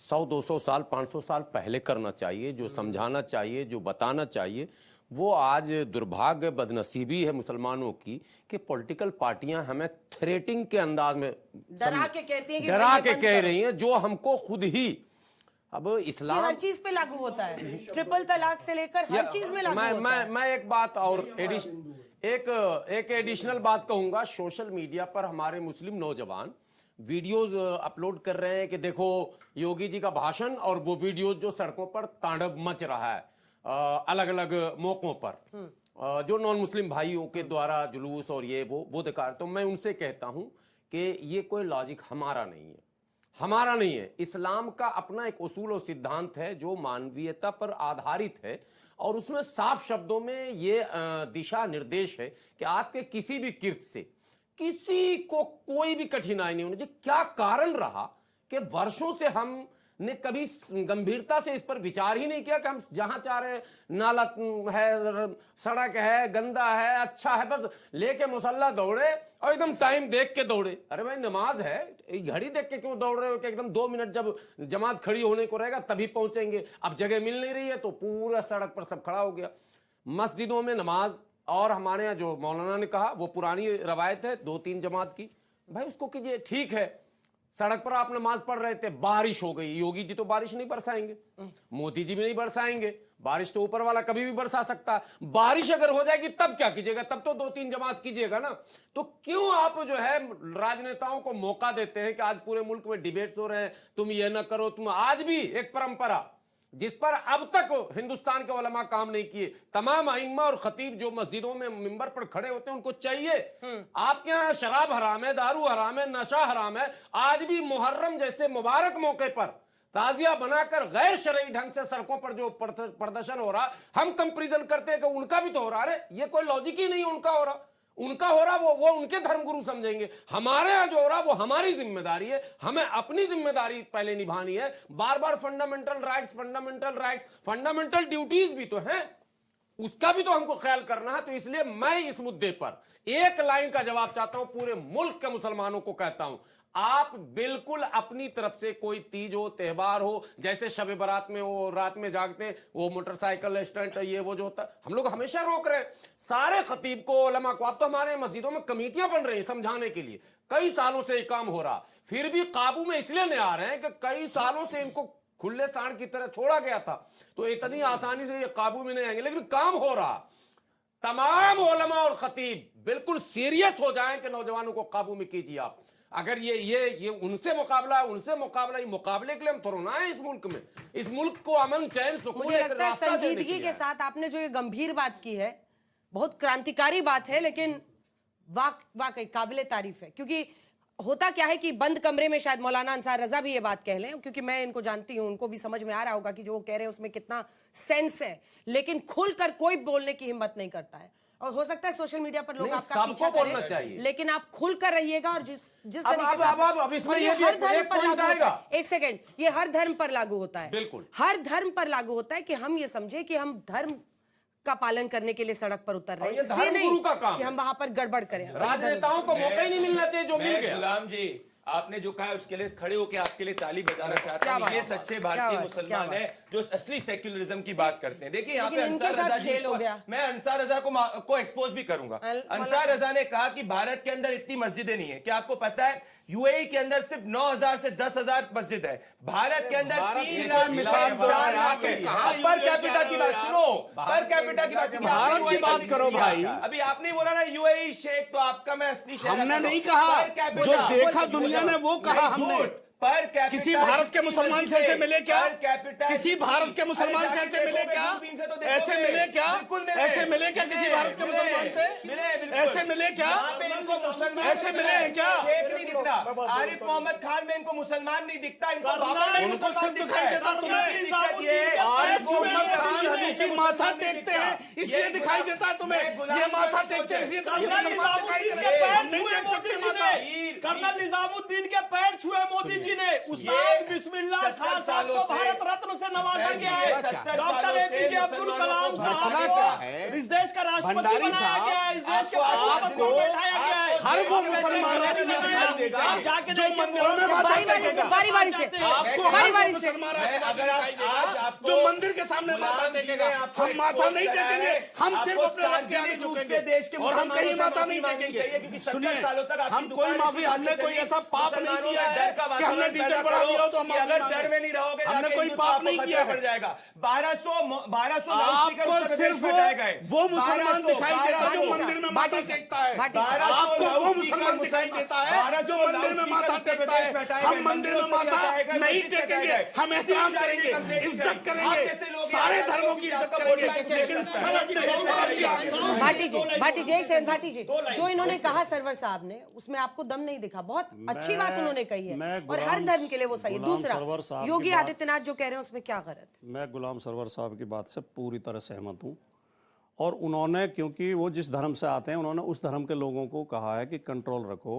100-200 साल 500 साल पहले करना चाहिए, जो समझाना चाहिए, जो बताना चाहिए, वो आज दुर्भाग्य बदनसीबी है मुसलमानों की कि पॉलिटिकल पार्टियां हमें थ्रेटिंग के अंदाज में डरा के कहती हैं कि डरा के कह रही हैं, जो हमको खुद ही अब इस्लाम हर चीज पे लागू होता है। ट्रिपल तलाक से लेकर हर चीज में लागू होता है। मैं एक बात और एक एडिशनल बात कहूंगा। सोशल मीडिया पर हमारे मुस्लिम नौजवान वीडियोस अपलोड कर रहे हैं कि देखो योगी जी का भाषण, और वो वीडियोस जो सड़कों पर तांडव मच रहा है अलग अलग मौकों पर, जो नॉन मुस्लिम भाइयों के द्वारा जुलूस और ये वो दिखा। तो मैं उनसे कहता हूं कि ये कोई लॉजिक हमारा नहीं है। इस्लाम का अपना एक उसूल और सिद्धांत है जो मानवीयता पर आधारित है, और उसमें साफ शब्दों में ये दिशा निर्देश है कि आपके किसी भी किर्त से किसी को कोई भी कठिनाई नहीं होनी चाहिए। क्या कारण रहा कि वर्षों से हमने कभी गंभीरता से इस पर विचार ही नहीं किया कि हम जहां चाह रहे हैं, नाला है, सड़क है, गंदा है, अच्छा है, बस लेके मुसल्ला दौड़े और एकदम टाइम देख के दौड़े। अरे भाई नमाज है, घड़ी देख के क्यों दौड़ रहे हो कि एकदम 2 मिनट जब जमात खड़ी होने को रहेगा तभी पहुंचेंगे। अब जगह मिल नहीं रही है तो पूरा सड़क पर सब खड़ा हो गया। मस्जिदों में नमाज, और हमारे यहाँ जो मौलाना ने कहा वो पुरानी रवायत है 2-3 जमात की, भाई उसको कीजिए, ठीक है। सड़क पर आप नमाज पढ़ रहे थे, बारिश हो गई, योगी जी तो बारिश नहीं बरसाएंगे, मोदी जी भी नहीं बरसाएंगे, बारिश तो ऊपर वाला कभी भी बरसा सकता है। बारिश अगर हो जाएगी तब क्या कीजिएगा? तब तो 2-3 जमात कीजिएगा ना। तो क्यों आप जो है राजनेताओं को मौका देते हैं कि आज पूरे मुल्क में डिबेट हो रहे हैं, तुम ये ना करो, तुम। आज भी एक परंपरा जिस पर अब तक हिंदुस्तान के उलमा काम नहीं किए, तमाम आइम्मा और खतीब जो मस्जिदों में मिंबर पर खड़े होते हैं उनको चाहिए। आपके यहाँ शराब हराम है, दारू हराम है, नशा हराम है, आज भी मुहर्रम जैसे मुबारक मौके पर ताजिया बनाकर गैर शरई ढंग से सड़कों पर जो प्रदर्शन हो रहा, हम कंपैरिजन करते हैं कि उनका भी तो हो रहा है। ये कोई लॉजिक ही नहीं उनका हो रहा। उनका हो रहा वो उनके धर्मगुरु समझेंगे। हमारे यहाँ जो हो रहा वो हमारी जिम्मेदारी है, हमें अपनी जिम्मेदारी पहले निभानी है। बार बार फंडामेंटल राइट्स, फंडामेंटल ड्यूटीज भी तो हैं, उसका भी तो हमको ख्याल करना है। तो इसलिए मैं इस मुद्दे पर एक लाइन का जवाब चाहता हूं, पूरे मुल्क के मुसलमानों को कहता हूं, आप बिल्कुल अपनी तरफ से कोई तीज हो, त्योहार हो, जैसे शब बारात में वो रात में जागते वो मोटरसाइकिल स्टंट ये वो जो होता है, हम लोग हमेशा रोक रहे हैं सारे खतीब को, उलमा को। अब तो हमारे मस्जिदों में कमेटियां बन रही हैं समझाने के लिए, कई सालों से ये काम हो रहा, फिर भी काबू में इसलिए नहीं आ रहे हैं कि कई सालों से इनको खुले सांड की तरह छोड़ा गया था, तो इतनी आसानी से ये काबू में नहीं आएंगे। लेकिन काम हो रहा, तमाम उलमा और खतीब बिल्कुल सीरियस हो जाएं कि नौजवानों को काबू में कीजिए आप। अगर ये उनसे मुकाबला है, ये मुकाबले के लिए हम थोड़ा ना है इस मुल्क में। इस मुल्क को अमन चैन सुकून मुझे लगता है संजीदगी के साथ आपने जो ये गंभीर बात की है, बहुत क्रांतिकारी बात है, लेकिन वाकई काबिले तारीफ है। क्योंकि होता क्या है कि बंद कमरे में शायद मौलाना अंसार रजा भी ये बात कह लें, क्योंकि मैं इनको जानती हूं, उनको भी समझ में आ रहा होगा कि जो वो कह रहे हैं उसमें कितना सेंस है, लेकिन खुलकर कोई बोलने की हिम्मत नहीं करता है। और हो सकता है सोशल मीडिया पर लोग आपका पीछा करें, लेकिन आप खुलकर रहिएगा। और जिस तरीके से हर धर्म पर लागू होता है, एक सेकेंड, ये हर धर्म पर लागू होता है, बिल्कुल हर धर्म पर लागू होता है कि हम ये समझे कि हम धर्म का पालन करने के लिए सड़क पर उतर रहे हैं, इसलिए नहीं कि हम वहां पर गड़बड़ करें। राजनेताओं को मौका ही नहीं मिलना चाहिए जो मिल गया। गुलाम जी, आपने जो कहा उसके लिए खड़े होकर आपके लिए ताली बजाना चाहता हूं। ये सच्चे भारतीय मुसलमान है जो असली सेक्युलरिज्म की बात करते हैं। देखिए यहाँ पे अंसार रजा जी, मैं अंसार रजा को एक्सपोज भी करूंगा। अंसार रजा ने कहा कि भारत के अंदर इतनी मस्जिदें नहीं है। क्या आपको पता है यूएई के अंदर सिर्फ 9,000 से 10,000 मस्जिद है, भारत के अंदर 3 लाख पर कैपिटा की बात सुनो, पर कैपिटा की बात, भारत की बात करो भाई। अभी आपने बोला ना यूएई शेख, तो आपका मैं असली शेख हमने नहीं कहा, जो देखा दुनिया ने वो कहा हमने। पर किसी भारत के मुसलमान से ऐसे मिले क्या? किसी भारत के मुसलमान से ऐसे मिले क्या? ऐसे मिले क्या? ऐसे मिले क्या किसी भारत के मुसलमान से? ऐसे मिले क्या? ऐसे मिले क्या? नहीं दिख रहा। आरिफ मोहम्मद खान में इनको मुसलमान नहीं दिखता, उनको सिर्फ दिखाई देता तुम्हें। आरिफ मोहम्मद खान चूंकि माथा टेकते हैं इसलिए दिखाई देता है तुम्हें। ये माथा टेकते हैं इसलिए कर्नल निजामुद्दीन के पैर छुए मोदी जी ने। उस्ताद बिस्मिल्लाह खान साहब को भारत रत्न से नवाजा गया है। डॉक्टर एपीजे अब्दुल कलाम साहब को इस देश का राष्ट्रपति बनाया गया है, इस देश के प्रधानमंत्री को बैठाया गया है। हर वो मुसलमान दिखाई देगा जो मंदिरों में माथा टेकेगा। बारी-बारी से जो मंदिर के सामने माथा टेकेगा। हम माथा नहीं टेकेंगे, हम सिर्फ अपने रब के आगे झुकेंगे और हम कहीं माथा नहीं टेकेंगे। सुनिए, हम कोई माफी, हमने कोई ऐसा पाप नहीं किया है कि हमने डीजल बढ़ा दिया तो हम अगर डर में नहीं रहोगे हमने कोई पाप नहीं किया है। 1200 आपको सिर्फ वो मुसलमान दिखाई देता है जो मंदिर में माथा टेकता है। आपको वो मुसलमान दिखाई देता है जो मंदिर में माथा टेकता है। हम मंदिर में माथा नहीं टेकेंगे, हम एहतराम करेंगे, इज्जत करेंगे, सारे धर्मों की इज्जत करेंगे, लेकिन सब अपने भाटी जी एक सेकंड, भाटी जी, जो इन्होंने कहा सरवर साहब ने, उसमें आपको दम नहीं दिखा। बहुत अच्छी बात उन्होंने कही है और हर धर्म के लिए वो सही है। दूसरा, योगी आदित्यनाथ जो कह रहे हैं उसमें क्या गलत है? मैं गुलाम सरवर साहब की बात से पूरी तरह सहमत हूं। और उन्होंने, क्योंकि वो जिस धर्म से आते हैं, उन्होंने उस धर्म के लोगों को कहा है कि कंट्रोल रखो,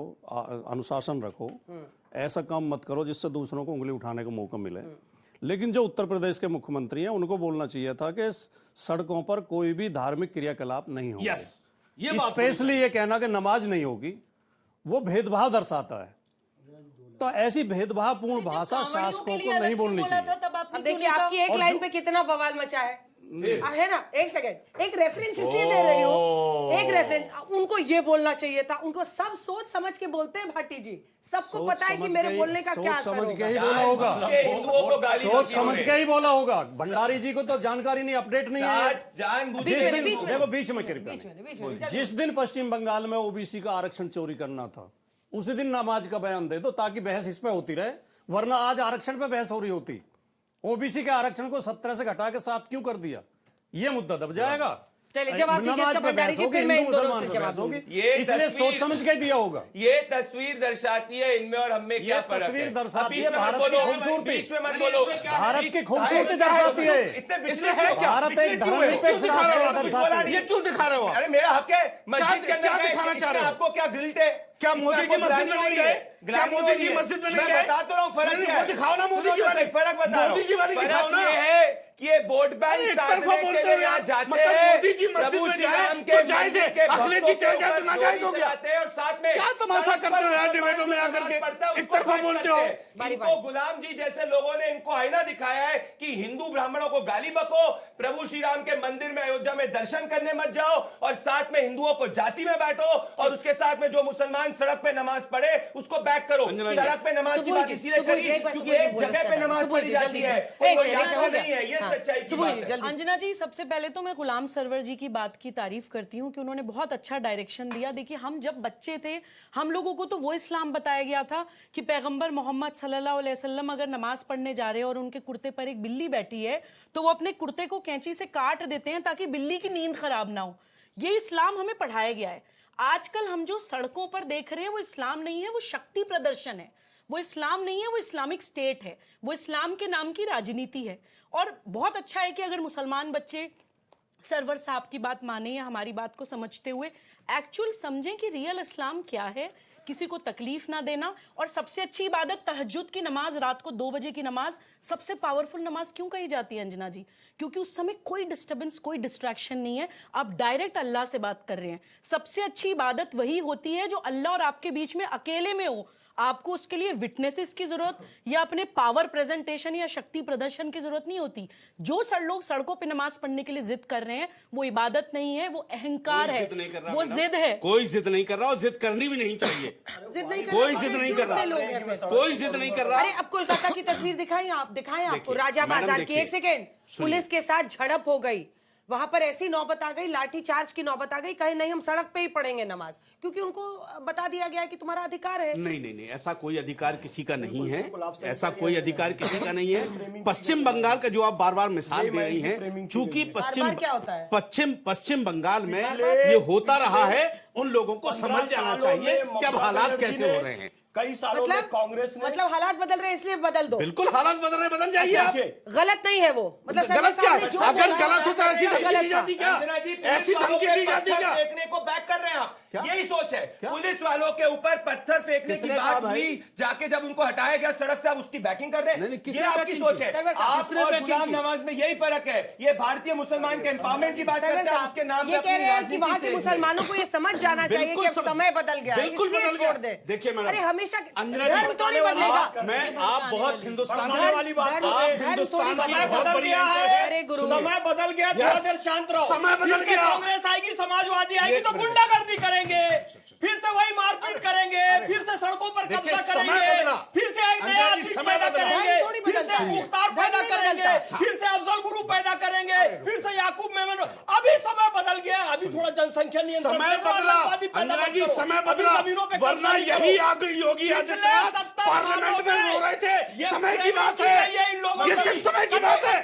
अनुशासन रखो, ऐसा काम मत करो जिससे दूसरों को उंगली उठाने का मौका मिले। लेकिन जो उत्तर प्रदेश के मुख्यमंत्री हैं उनको बोलना चाहिए था कि सड़कों पर कोई भी धार्मिक क्रियाकलाप नहीं होंगे। स्पेशली ये कहना कि नमाज नहीं होगी, वो भेदभाव दर्शाता है। तो ऐसी भेदभावपूर्ण भाषा शासकों को नहीं बोलनी चाहिए। देखिए आपकी एक लाइन पे कितना बवाल मचा है ना। एक सेकंड, एक रेफरेंस इसलिए दे रही हूँ, एक रेफरेंस। उनको ये बोलना चाहिए था, उनको सब सोच समझ के बोलते हैं भाटी जी, सबको पता है कि मेरे बोलने का क्या असर होगा। सोच समझ के ही बोला होगा। भंडारी जी को तो जानकारी नहीं, अपडेट नहीं है। जिस दिन, देखो बीच में कृपया, जिस दिन पश्चिम बंगाल में ओबीसी का आरक्षण चोरी करना था उसी दिन नमाज का बयान दे दो, ताकि बहस इस पे होती रहे, वरना आज आरक्षण पे बहस हो रही होती। ओबीसी के आरक्षण को 17 से घटा के 7 क्यों कर दिया, ये मुद्दा दब जाएगा। चलिए जब आपकी केस कमेंट आ रही थी फिर मैं इन दोनों से जवाब दूंगी। इसलिए सोच समझ के दिया होगा। ये तस्वीर दर्शाती है इनमें और हम में क्या फर्क है। तस्वीर दर्शाती है भारत की खूबसूरती, भारत की खूबसूरती दर्शाती है। इसमें है क्या? भारत एक धर्मनिरपेक्ष राष्ट्र है दर्शाती है। ये क्यों दिखा रहे हो आप? अरे मेरा हक है, मस्जिद के अंदर क्या दिखाना चाह रहे हो? आपको क्या गिल्ट है? क्या मोदी जी मस्जिद में नहीं गए? क्या मोदी जी मस्जिद में नहीं गए? बता तो रहा हूँ फर्क क्या है। वो दिखाओ ना मोदी जी वाली, फर्क बता रहा हूँ। मोदी जी वाली दिखाओ ना। ये है कि ये वोट बैंक एक तरफा बोलते हो यार, जाते मतलब हैं, मोदी जी मस्जिद प्रभु में श्री जाए राम तो जायज है, के अखिलेश जी चले जाए तो नाजायज हो गया। जाते हैं और साथ में क्या तमाशा करते हो यार डिबेटों में आकर के, एक तरफा बोलते हो। इनको गुलाम जी जैसे लोगों ने इनको आईना दिखाया है कि हिंदू ब्राह्मणों को गाली बको, प्रभु श्री राम के मंदिर में अयोध्या में दर्शन करने मत जाओ, और साथ में हिंदुओं को जाति में बैठो, और उसके साथ में जो मुसलमान सड़क पे नमाज पढ़े उसको बैक करो। सड़क पे नमाज की बात इसीलिए चली क्योंकि एक जगह पे नमाज पढ़ी जाती है, वो यहाँ नहीं है। ये सच्चाई की बात है। अंजना जी, सबसे पहले तो मैं गुलाम सरवर जी की बात की तारीफ करती हूँ कि उन्होंने बहुत अच्छा डायरेक्शन दिया। देखिए, हम जब बच्चे थे हम लोगों को तो वो इस्लाम बताया गया था कि पैगंबर मोहम्मद सल्लल्लाहु अलैहि वसल्लम अगर नमाज पढ़ने जा रहे हैं और उनके कुर्ते पर एक बिल्ली बैठी है तो वो अपने कुर्ते को कैंची से काट देते हैं ताकि बिल्ली की नींद खराब ना हो। ये इस्लाम हमें पढ़ाया गया है। आजकल हम जो सड़कों पर देख रहे हैं वो इस्लाम नहीं है, वो शक्ति प्रदर्शन है। वो इस्लाम नहीं है, वो इस्लामिक स्टेट है। वो इस्लाम के नाम की राजनीति है। और बहुत अच्छा है कि अगर मुसलमान बच्चे सरवर साहब की बात माने या हमारी बात को समझते हुए एक्चुअल समझें कि रियल इस्लाम क्या है, किसी को तकलीफ ना देना। और सबसे अच्छी इबादत तहज्जुद की नमाज, रात को 2 बजे की नमाज सबसे पावरफुल नमाज क्यों कही जाती है अंजना जी? क्योंकि उस समय कोई डिस्टर्बेंस, कोई डिस्ट्रैक्शन नहीं है, आप डायरेक्ट अल्लाह से बात कर रहे हैं। सबसे अच्छी इबादत वही होती है जो अल्लाह और आपके बीच में अकेले में हो। आपको उसके लिए विटनेसेस की जरूरत या अपने पावर प्रेजेंटेशन या शक्ति प्रदर्शन की जरूरत नहीं होती। जो लोग सड़कों पे नमाज पढ़ने के लिए जिद कर रहे हैं वो इबादत नहीं है, वो अहंकार है, वो जिद है। कोई जिद नहीं कर रहा और जिद करनी भी नहीं चाहिए। कोई जिद नहीं कर रहा, कोई जिद नहीं कर रहा। अरे अब कोलकाता की तस्वीर दिखाएं आप, दिखाएं आपको राजा बाजार की। एक सेकेंड, पुलिस के साथ झड़प हो गई, वहां पर ऐसी नौबत आ गई, लाठी चार्ज की नौबत आ गई, कहे नहीं हम सड़क पे ही पढ़ेंगे नमाज, क्योंकि उनको बता दिया गया कि तुम्हारा अधिकार है। नहीं नहीं नहीं, ऐसा कोई अधिकार किसी का नहीं है, ऐसा कोई अधिकार किसी का नहीं है। पश्चिम बंगाल का जो आप बार बार मिसाल दे रही हैं, चूंकि पश्चिम बंगाल में ये होता रहा है, उन लोगों को समझ जाना चाहिए कि अब हालात कैसे हो रहे हैं। कई सालों में कांग्रेस ने, मतलब हालात बदल रहे हैं इसलिए बदल दो। बिल्कुल हालात बदल रहे, बदल जाइए आप। गलत नहीं है वो, मतलब गलत क्या? अगर गलत होता ऐसी धमकी दी जाती क्या? ऐसी धमकी दी जाती क्या? फेंकने को बैक कर रहे हैं आप, यही सोच है। पुलिस वालों के ऊपर पत्थर फेंकने की बात हुई, जाके जब उनको हटाया गया सड़क से, आप उसकी बैकिंग कर रहे हैं। ये आपकी सोच है। आप और गुलाम नवाज में यही फर्क है। ये भारतीय मुसलमान के एम्पावरमेंट की बात करते हैं, उसके नाम ये कह रहे हैं कि वहां के मुसलमानों को ये समझ जाना चाहिए कि अब समय बदल गया, बिल्कुल बदल गया। देखिए मैडम, अरे हमेशा धर्म तो नहीं बदलेगा। मैं आप बहुत हिंदुस्तान वाली बात, आप हिंदुस्तान की बहुत बड़ी अरे गुरु, समय बदल गया, थोड़ा देर शांत रहो। समय बदल गया। कांग्रेस आएगी, समाजवादी आएगी तो गुंडागर्दी करेंगे, फिर से वही मारपीट करेंगे, फिर से सड़कों पर कब्जा करेंगे, फिर से एक नया चीज पैदा करेंगे, फिर से मुख्तार पैदा करेंगे, फिर से अफजल गुरु पैदा करेंगे, फिर से याकूब मेमन। अभी समय बदल गया, अभी थोड़ा जनसंख्या नियंत्रण, समय बदला अंजना जी, समय बदला, वरना यही आगे योगी आदित्यनाथ पार्लियामेंट में रो रहे थे। समय की बात है, ये सिर्फ समय की बात है,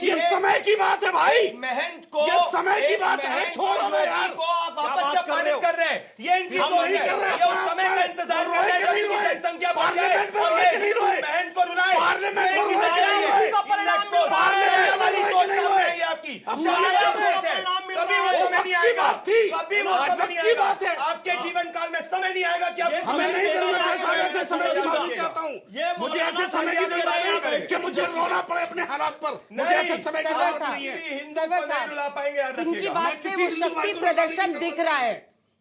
ये समय की बात है भाई, महंत को, ये समय की बात है। छोड़ो ना यार, को आप आपस में पारित कर रहे हैं, ये इनकी सोच है। ये उस समय का इंतजार कर रहे हैं जब इनकी जनसंख्या बढ़ जाए और ये महंत को रुलाए। पार्लियामेंट में रोए वाली सोच है आपकी, कभी वो समय नहीं आएगा, कभी वो समय नहीं आएगा। आपके जीवन काल में समय नहीं आएगा कि हमें नहीं जरूरत है ऐसे समय की माफी चाहता हूँ। मुझे ऐसे समय की जरूरत नहीं कि मुझे रोना पड़े अपने हालात पर, मुझे ऐसे समय की जरूरत नहीं है। इनकी बात से वो शक्ति प्रदर्शन दिख रहा है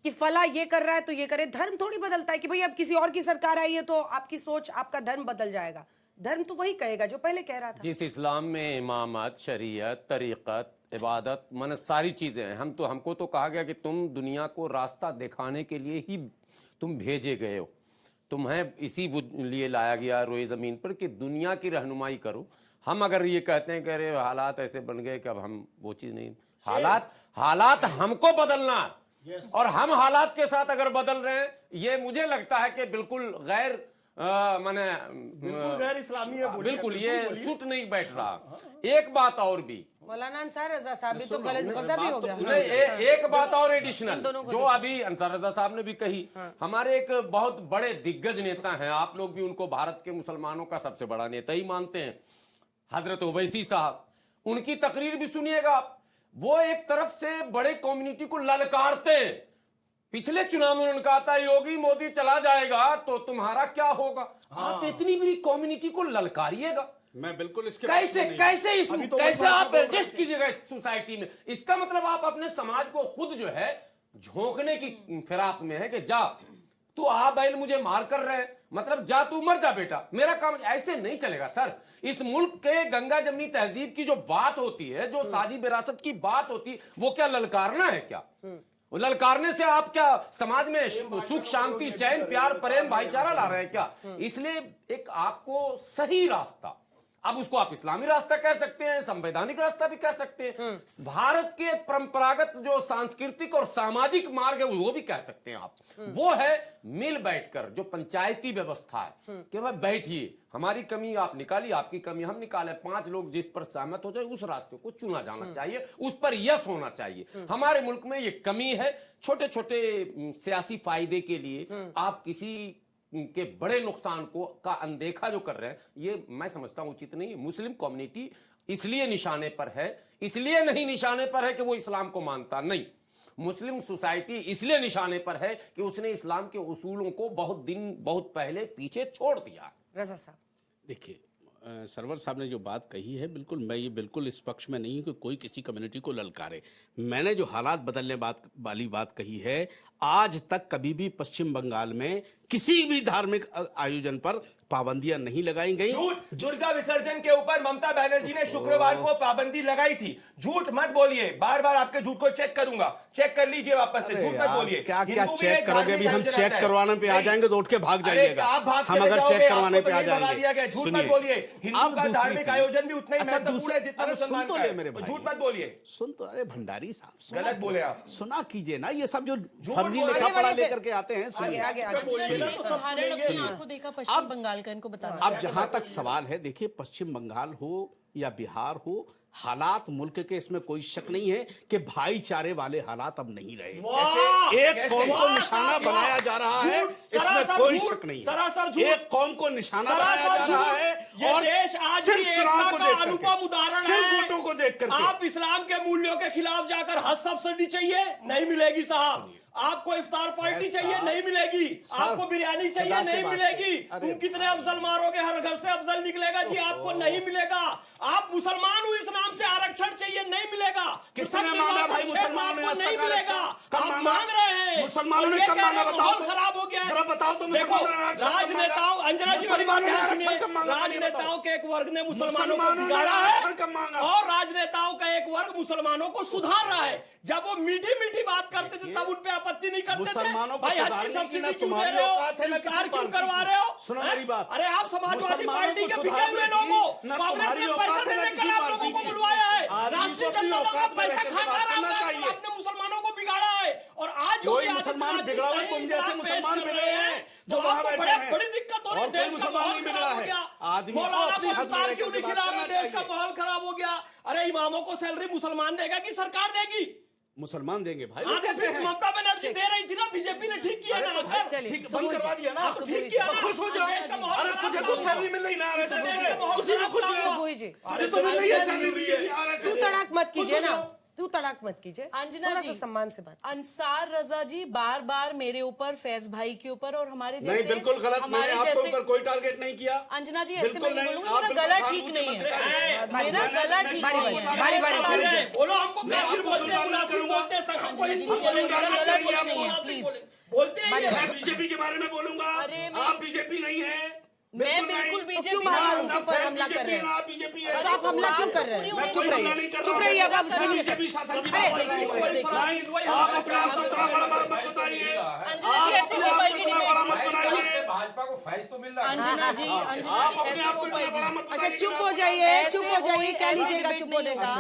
कि फला ये कर रहा है तो ये करे। धर्म थोड़ी बदलता है कि भाई अब किसी और की सरकार आई है तो आपकी सोच, आपका धर्म बदल जाएगा। धर्म तो वही कहेगा जो पहले कह रहा था। जिस इस्लाम में इमामत, शरीयत, तरीक़त, इबादत, मन सारी चीजें हैं, हमको तो कहा गया कि तुम दुनिया को रास्ता दिखाने के लिए ही तुम भेजे गए हो, तुम्हें इसी लिए लाया गया रोए ज़मीन पर कि दुनिया की रहनुमाई करो। हम अगर ये कहते हैं कि अरे हालात ऐसे बन गए कि अब हम वो चीज़ नहीं, हालात हमको बदलना, और हम हालात के साथ अगर बदल रहे हैं, ये मुझे लगता है कि बिल्कुल गैर माने गैर इस्लामी है, बोलिए, बिल्कुल ये बोलिए। सूट नहीं बैठ रहा। एक बात और भी, मौलाना अंसार रजा साहब भी तो गलत फंसा भी हो गया। नहीं, एक बात और एडिशनल जो अभी अंसार रजा साहब ने भी कही, हमारे एक बहुत बड़े दिग्गज नेता हैं, आप लोग भी उनको भारत के मुसलमानों का सबसे बड़ा नेता ही मानते हैं, हजरत ओवैसी साहब। उनकी तकरीर भी सुनिएगा आप। वो एक तरफ से बड़े कम्युनिटी को ललकारते हैं। पिछले चुनाव में उन्होंने कहा था योगी मोदी चला जाएगा तो तुम्हारा क्या होगा। आप इतनी बड़ी कम्युनिटी को ललकारिएगा, मैं बिल्कुल इसके कैसे कैसे इसमें कैसे आप एडजस्ट कीजिएगा इस सोसाइटी में। इसका मतलब आप अपने समाज को खुद जो है झोंकने की फिराक में है कि जा तू आ बैल मुझे मार कर रहे, मतलब जा तू मर जा बेटा, मेरा काम। ऐसे नहीं चलेगा सर। इस मुल्क के गंगा जमनी तहजीब की जो बात होती है, जो साझी विरासत की बात होती है, वो क्या ललकारना है क्या? वो ललकारने से आप क्या समाज में सुख शांति चैन प्यार प्रेम भाईचारा ला रहे हैं क्या? इसलिए एक आपको सही रास्ता, अब उसको आप इस्लामी रास्ता कह सकते हैं, संवैधानिक रास्ता भी कह सकते हैं, भारत के परंपरागत जो सांस्कृतिक और सामाजिक मार्ग है वो भी कह सकते हैं आप। वो है मिल बैठकर जो पंचायती व्यवस्था है कि भाई बैठिए, हमारी कमी आप निकालिए, आपकी कमी हम निकालें, 5 लोग जिस पर सहमत हो जाए उस रास्ते को चुना जाना चाहिए, उस पर यस होना चाहिए। हमारे मुल्क में ये कमी है। छोटे छोटे सियासी फायदे के लिए आप किसी के बड़े नुकसान को का अनदेखा जो कर रहे हैं, ये मैं समझता हूं उचित नहीं है। मुस्लिम कम्युनिटी इसलिए निशाने पर है, इसलिए नहीं निशाने पर है कि वो इस्लाम को मानता नहीं। मुस्लिम सोसाइटी इसलिए निशाने पर है कि उसने इस्लाम के उसूलों को बहुत पहले पीछे छोड़ दिया। रजा साहब देखिए, सरवर साहब ने जो बात कही है, बिल्कुल मैं ये बिल्कुल इस पक्ष में नहीं हूं कि कोई किसी कम्युनिटी को ललकारे। मैंने जो हालात बदलने वाली बात कही है, आज तक कभी भी पश्चिम बंगाल में किसी भी धार्मिक आयोजन पर पाबंदियां नहीं लगाई गई। दुर्गा विसर्जन के ऊपर ममता बनर्जी ने शुक्रवार को पाबंदी लगाई थी। झूठ मत बोलिए, बार बार आपके झूठ को चेक करूंगा, चेक कर लीजिए वापस से, झूठ मत बोलिए। क्या क्या चेक करोगे? भी हम चेक करवाने पे आ जाएंगे तो उठ के भाग जाइएगा। हम अगर चेक करवाने पे आ जाएंगे, झूठ मत बोलिए। हिंदू का धार्मिक आयोजन भी उतना ही महत्वपूर्ण है जितना मुसलमान का है। मेरे भाई, झूठ मत बोलिए। सुन तो, अरे भंडारी साहब गलत बोले आप, सुना कीजिए ना। ये सब जो फर्जी लिखा पढ़ा लेकर के आते हैं, सुनिए। पश्चिम बंगाल का इनको बताना। अब जहां तक सवाल है, देखिए पश्चिम बंगाल हो या बिहार हो, हालात मुल्क के, इसमें कोई शक नहीं है कि भाईचारे वाले हालात अब नहीं रहे। एक कौम को निशाना बनाया जा रहा है, इसमें कोई शक नहीं है। एक कौम को निशाना बनाया जा रहा है और देश आज सिर्फ चुनाव को देख अनुपम उदाहरण सिर्फ है। वोटों को देख करके आप इस्लाम के मूल्यों के खिलाफ जाकर हज सब्सिडी चाहिए, नहीं मिलेगी साहब। आपको इफ्तार पार्टी चाहिए, नहीं मिलेगी। आपको बिरयानी चाहिए, नहीं मिलेगी। तुम कितने अफजल मारोगे, हर घर से अफजल निकलेगा जी, आपको नहीं मिलेगा। आप मुसलमान हो, इस नाम से आरक्षण चाहिए, नहीं मिलेगा। किसने मांगा भाई? मुसलमानों ने नहीं मिलेगा। कब आप मांग रहे हैं, मुसलमानों ने कब मांगा? बताओ तो, खराब हो गया। जरा बताओ तो। देखो, राजनेताओं, अंजना जी, राजनेताओं के एक वर्ग ने मुसलमानों को बिगाड़ा है और राजनेताओं का एक वर्ग मुसलमानों को सुधार रहा है। जब वो मीठी मीठी बात करते थे तब उन पे आपत्ति नहीं करते थे। मुसलमानों को भाई सुधारने की ना तुम्हारी औकात है ना किसी क्यों करवा रहे हो? सुनो मेरी बात। अरे आप समाजवादी पार्टी के बिके हुए लोगों, कांग्रेस ने पैसा देने के आप लोगों को बुलवाया है, राष्ट्रीय जनता दल का पैसा खाकर आपने मुसलमानों को बिगाड़ा है। और आज कोई मुसलमान बिगड़ा हुआ, तुम जैसे मुसलमान बिगड़े हैं जो वहां बैठे हैं। बड़ी दिक्कत हो रही है, देश का माहौल खराब हो गया। आदमी को अपनी हद में क्यों नहीं खिला रहा? देश का माहौल खराब हो गया। अरे इमामों को सैलरी मुसलमान देगा कि सरकार देगी? मुसलमान देंगे भाई। ममता बनर्जी दे रही थी ना, बीजेपी ने ठीक किया ना, ठीक बंद करवा दिया ना, ठीक किया ना, खुश हो जाओ। अरे तुझे तो सैलरी मिल रही ना, उसी में खुश तुझे तो मिल रही है सैलरी। तू तड़ाक मत कीजिए ना, तू तड़ाक मत कीजिए। अंजना जी, सम्मान से बात। अंसार रजा जी बार बार मेरे ऊपर, फैज भाई के ऊपर और हमारे जैसे, नहीं, बिल्कुल गलत। मैंने आपके ऊपर कोई टारगेट नहीं किया। अंजना जी ऐसे मैं नहीं बोलूंगा, मेरा गला ठीक नहीं है, मेरा गला ठीक नहीं है। बारी बोलो, हमको काफिर बोलते हैं, मुनाफिक बोलते हैं, सबको हिंदू बोलेंगे, गला ठीक नहीं है, प्लीज। बोलते हैं। मैं बीजेपी के बारे में बोलूंगा, आप बीजेपी नहीं है। मैं बिल्कुल बीजेपी पर हमला कर रहे हैं। बीजेपी है, तो आप हमला क्यों कर रहे हैं? चुप रहिए, चुप रहिए। अब आप बीजेपी शासन की बात कर रही है। आप अपने आप को इतना बड़ा मत बताइए। अंजना जी ऐसे हो पाएगी नहीं। भाजपा को फैज तो मिल रहा है। अंजना जी, ऐसे हो पाएगी। अच्छा चुप हो जाइए, चुप हो जाइए, कह लीजिएगा चुप होने का।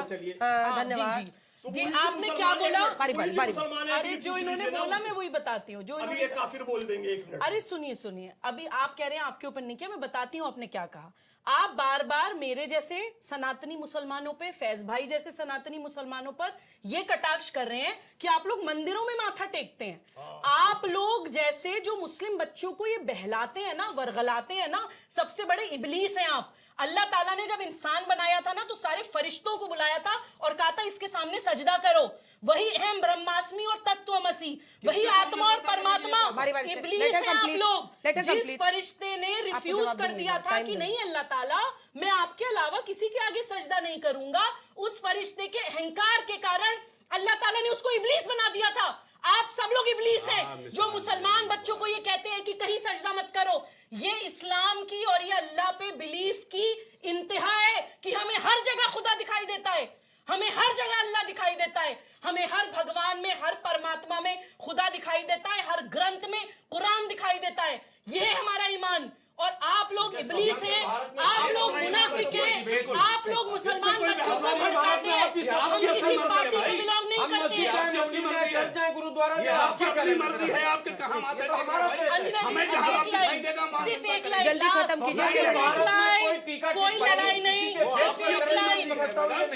धन्यवाद। जी आपने क्या बोला? मुसलमान है, अरे जो इन्होंने बोला मैं वही बताती हूँ। जो अभी इन्होंने ये काफिर बोल देंगे, एक मिनट। अरे सुनिए सुनिए, अभी आप कह रहे हैं आपके ऊपर नहीं किया, मैं बताती हूँ आपने क्या कहा। आप बार बार मेरे जैसे सनातनी मुसलमानों पे, फैज भाई जैसे सनातनी मुसलमानों पर ये कटाक्ष कर रहे हैं कि आप लोग मंदिरों में माथा टेकते हैं। आप लोग जैसे जो मुस्लिम बच्चों को ये बहलाते हैं ना, वर्गलाते हैं ना, सबसे बड़े इबलीस हैं आप। अल्लाह ताला ने जब इंसान बनाया था ना तो सारे फरिश्तों को बुलाया था और कहा था इसके सामने सजदा करो। वही अहम ब्रह्मास्मि और तत्वमसी, वही आत्मा और परमात्मा, इब्लीस है आप लोग। जिस फरिश्ते ने रिफ्यूज कर दिया था कि नहीं अल्लाह ताला मैं आपके अलावा किसी के आगे सजदा नहीं करूंगा, उस फरिश्ते के अहंकार के कारण अल्लाह ताला ने उसको इब्लीस बना दिया था। आप सब लोग इब्लीस हैं जो मुसलमान बच्चों को ये कहते हैं कि कहीं सजदा मत करो। ये इस्लाम की और ये अल्लाह पे बिलीफ की इंतहा है कि हमें हर जगह खुदा दिखाई देता है, हमें हर जगह अल्लाह दिखाई देता है, हमें हर भगवान में, हर परमात्मा में खुदा दिखाई देता है, हर ग्रंथ में कुरान दिखाई देता है। ये है हमारा ईमान। और आप लोग इब्लीस हैं, आप लोग मुनाफिक हैं, आप लोग मुसलमान बच्चों को भड़काते हैं। हम किसी पार्टी में बिलोंग नहीं करते हैं। गुरुद्वारा मर्जी है आपके कहाँ माथे सिर्फ एक लाइन, जल्दी खत्म कीजिए। कोई लड़ाई नहीं, सिर्फ एक लाइन।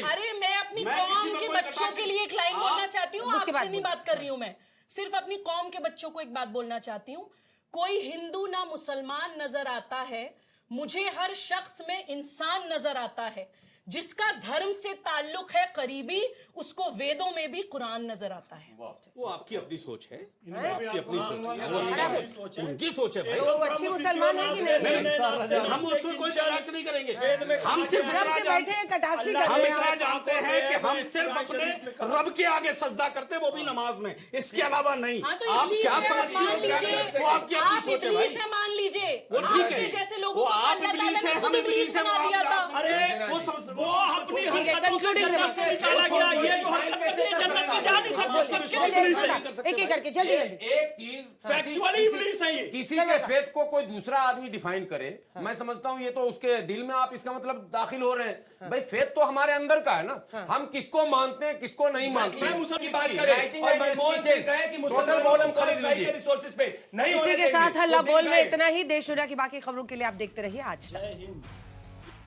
अरे मैं अपनी कौम के बच्चों के लिए एक लाइन बोलना चाहती हूँ, आपसे नहीं बात कर रही हूँ मैं। सिर्फ अपनी कौम के बच्चों को एक बात बोलना चाहती हूँ। कोई हिंदू ना मुसलमान नजर आता है, मुझे हर शख्स में इंसान नजर आता है। जिसका धर्म से ताल्लुक है करीबी, उसको वेदों में भी कुरान नजर आता है। वो आपकी अपनी सोच है, आपकी अपनी सोच है, उनकी सोच है भाई। वो अच्छी मुसलमान है कि नहीं? हम उसमें कोई कटाक्ष नहीं करेंगे। हम सिर्फ हम इतना जानते हैं कि हम सिर्फ अपने रब के आगे सजदा करते, वो भी नमाज में, इसके अलावा नहीं। आप क्या समझती हो? वो आपकी अपनी सोच है भाई। मान लीजिए वो ठीक है, जैसे लोग वो आप इब्लीस है, हम इब्लीस है, अरे वो अपनी हरकतों से जन्नत से निकाला गया, ये जो हरकत है जन्नत में जा नहीं सकता। एक एक करके जल्दी जल्दी। एक चीज फैक्चुअली इब्लीस है ये। किसी के फेथ को कोई दूसरा आदमी डिफाइन करे, मैं समझता हूँ ये तो उसके दिल में आप इसका मतलब दाखिल हो रहे हैं। भाई फेथ तो हमारे अंदर का है ना, हम किसको मानते हैं किसको नहीं मानते। मैं मुसलमान की बात करें, इसी के साथ हल्ला बोल में इतना ही। देश दुनिया की बाकी खबरों के लिए आप देखते रहिए आज तक।